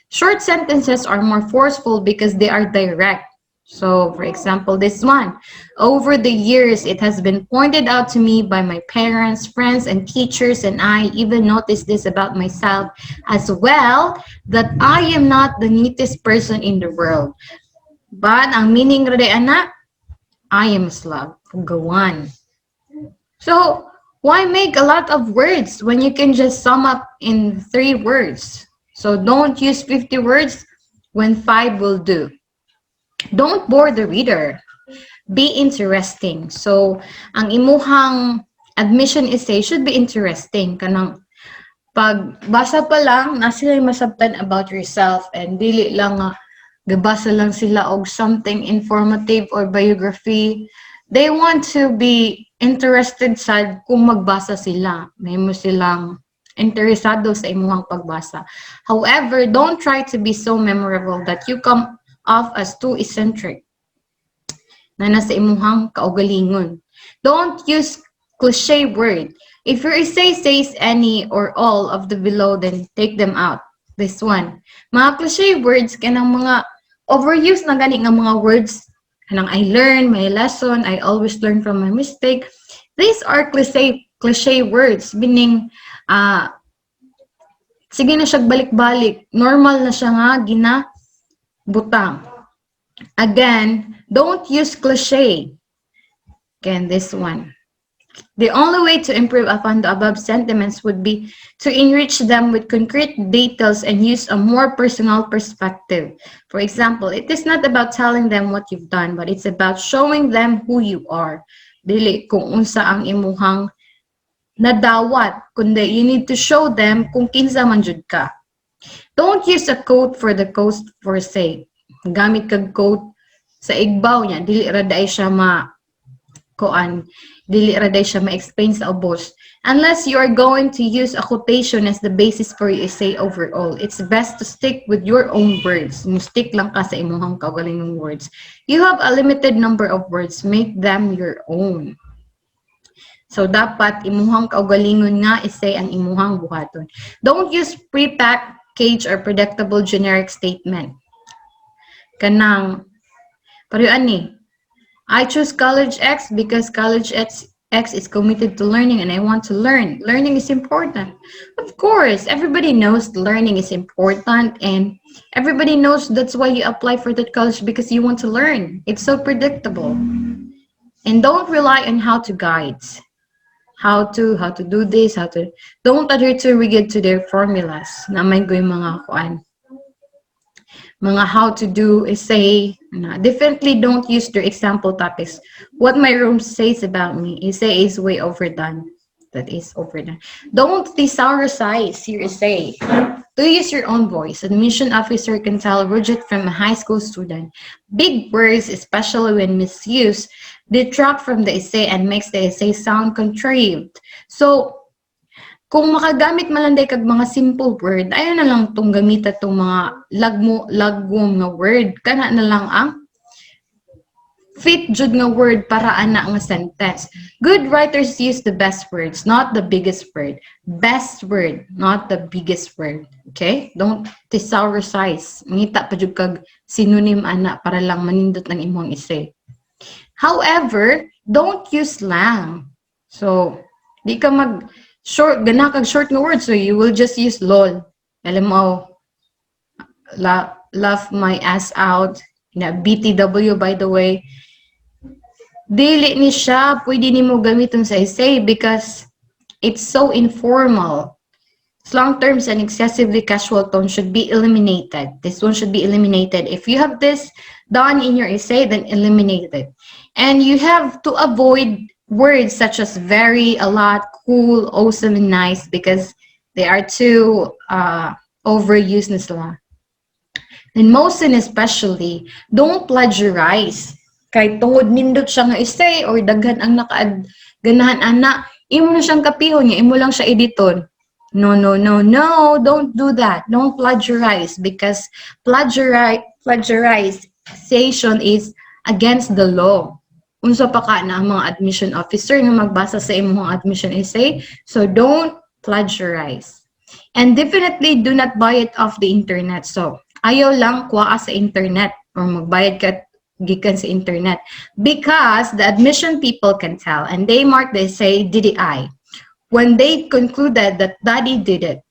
Short sentences are more forceful because they are direct. So for example, this one. Over the years, it has been pointed out to me by my parents, friends, and teachers, and I even noticed this about myself as well, that I am not the neatest person in the world. But ang meaning rade ana, I am a slug. Go on. So why make a lot of words when you can just sum up in 3 words? So don't use 50 words when 5 will do. Don't bore the reader. Be interesting. So ang imuhang admission essay should be interesting. Kanang pagbasa pa lang, na sila masabtan about yourself and dili lang gabasa lang sila og something informative or biography. They want to be interested sa kung magbasa sila. May mo silang interesado sa imuhang pagbasa. However, don't try to be so memorable that you come off as too eccentric na nasa imuhang kaugalingon. Don't use cliche word. If your essay says any or all of the below, then take them out. This one. Mga cliche words, kanang mga overuse na gani nga mga words, kanang I learn, my lesson, I always learn from my mistake. These are cliche words, meaning, sige na siya balik-balik. Normal na siya nga, ginabutang. Again, don't use cliche. Again, this one. The only way to improve upon the above sentiments would be to enrich them with concrete details and use a more personal perspective. For example, it is not about telling them what you've done, but it's about showing them who you are. Dili kung unsa ang imuhang nadawat, kundi you need to show them kung kinsa man jud ka. Don't use a quote for the quote for sake. Gamit kag quote sa igbaw niya, dili ra day siya dili ra day siya ma-explain sa ubos. Unless you are going to use a quotation as the basis for your essay overall, it's best to stick with your own words. Stick lang ka sa imuhang kaugalingong words. You have a limited number of words. Make them your own. So, dapat imuhang kaugalingon nga essay ang imuhang buhaton. Don't use pre-packaged or predictable generic statement. Kanang, pareho ani, I choose college X because college X is committed to learning and I want to learn. Learning is important. Of course, everybody knows learning is important and everybody knows that's why you apply for that college because you want to learn. It's so predictable. And don't rely on how-to guides. How to do this, don't adhere too rigid to their formulas. Na may mga kuan. Mga how to do essay. Definitely don't use their example topics. What my room says about me, essay is way overdone. That is overdone. Don't thesaurus your essay. To use your own voice. Admission officer can tell rigid from a high school student. Big words, especially when misused, detract from the essay and makes the essay sound contrived. So, kung makagamit malanday kag mga simple word, ayaw na lang itong gamita itong mga lagwom nga word. Kana na lang ang fit jud nga word para ana nga sentence. Good writers use the best words, not the biggest word. Best word, not the biggest word. Okay? Don't thesaurus. Ngita pa jud kag synonym ana para lang manindot ng imong essay. However, don't use slang. So, di ka gana kag short nga word, so you will just use lol. Alam mo, laugh my ass out. BTW, by the way. Dili ni siya, pwede ni mo gamiton sa essay because it's so informal. Slang terms and excessively casual tone should be eliminated. This one should be eliminated. If you have this done in your essay, then eliminate it. And you have to avoid words such as very, a lot, cool, awesome, and nice because they are too overused na sila. And most and especially, don't plagiarize. Kahit tungod nindot siya nga essay or daghan ang nakaad-ganahan ana, imo na siyang kapihon niya, imo lang siya editon. No, no, no, no, don't do that. Don't plagiarize because plagiarization is against the law. Unsa pa ka na ang mga admission officer nga magbasa sa imong admission essay, so don't plagiarize. And definitely do not buy it off the internet. So, ayaw lang kuha sa internet or magbayad ka gikan sa internet because the admission people can tell and they mark, they say DDI when they concluded that daddy did it.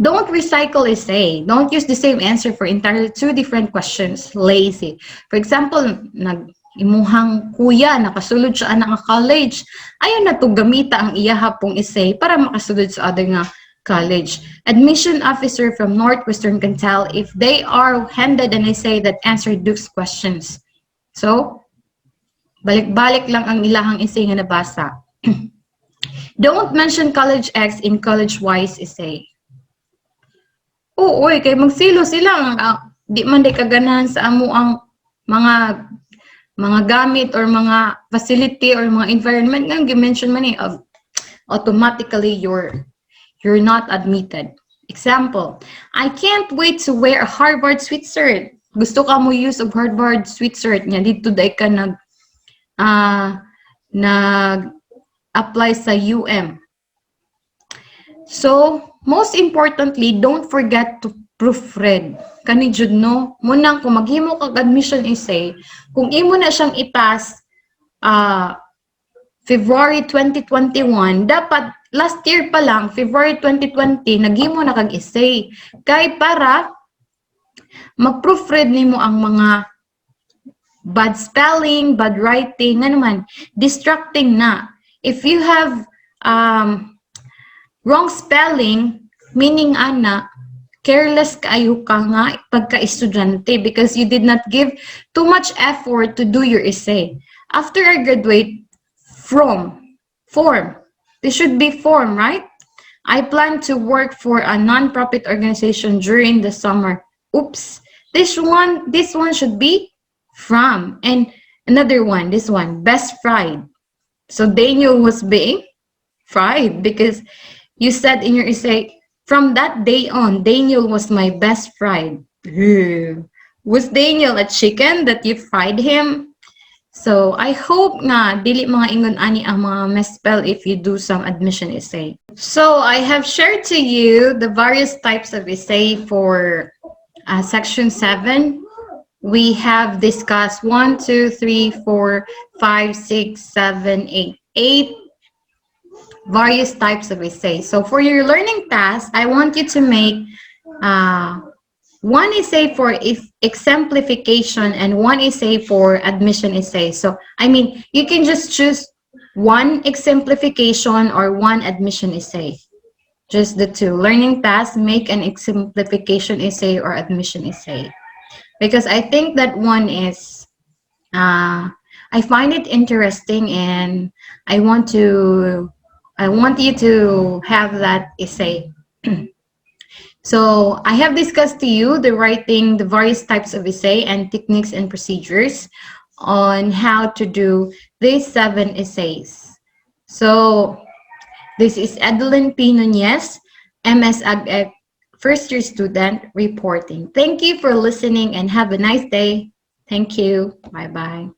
Don't recycle essay. Don't use the same answer for entirely two different questions. Lazy. For example, imuhang kuya nakasulod siya nga college, ayaw na to gamita ang iyaha pong essay para makasulod sa other nga college. Admission officer from Northwestern can tell if they are handed an essay that answered those questions. So, balik-balik lang ang ilahang essay nga nabasa. Don't mention college X in college-wise essay. Oo, kay magsilo sila. Di man day kaganahan sa amo ang mga gamit or mga facility or mga environment nga gi-mention man automatically you're not admitted. Example, I can't wait to wear a Harvard sweatshirt. Gusto ka mo use of Harvard sweatshirt niya dito day ka nag-apply sa UM. So, most importantly, don't forget to proofread. Kani jud no, munang kung maghimo kag admission essay, kung imo na siyang ipas February 2021, dapat last year pa lang, February 2020, naghimo na kag essay. Kay para mag-proofread nimo ang mga bad spelling, bad writing, nga naman, distracting na. If you have wrong spelling, meaning ana, careless kaayo ka nga pagka-estudyante because you did not give too much effort to do your essay. After I graduate, form. This should be form, right? I plan to work for a non-profit organization during the summer. Oops. This one should be from. And another one, this one, best fried. So Daniel was being fried because you said in your essay, from that day on, Daniel was my best fried. Was Daniel a chicken that you fried him? So, I hope nga, dili mga ingon ani ang mga misspell if you do some admission essay. So, I have shared to you the various types of essay for section 7. We have discussed 1, 2, 3, 4, 5, 6, 7, 8 various types of essay. So, for your learning task, I want you to make one essay for exemplification and one essay for admission essay. So, I mean, you can just choose one exemplification or one admission essay. Just the two. Learning task, make an exemplification essay or admission essay. Because I think that one is, I find it interesting and I want you to have that essay. So I have discussed to you the various types of essay and techniques and procedures on how to do these 7 essays. So this is Edelyn P. Nuñez, MS Ag first year student reporting. Thank you for listening and have a nice day. Thank you. Bye-bye.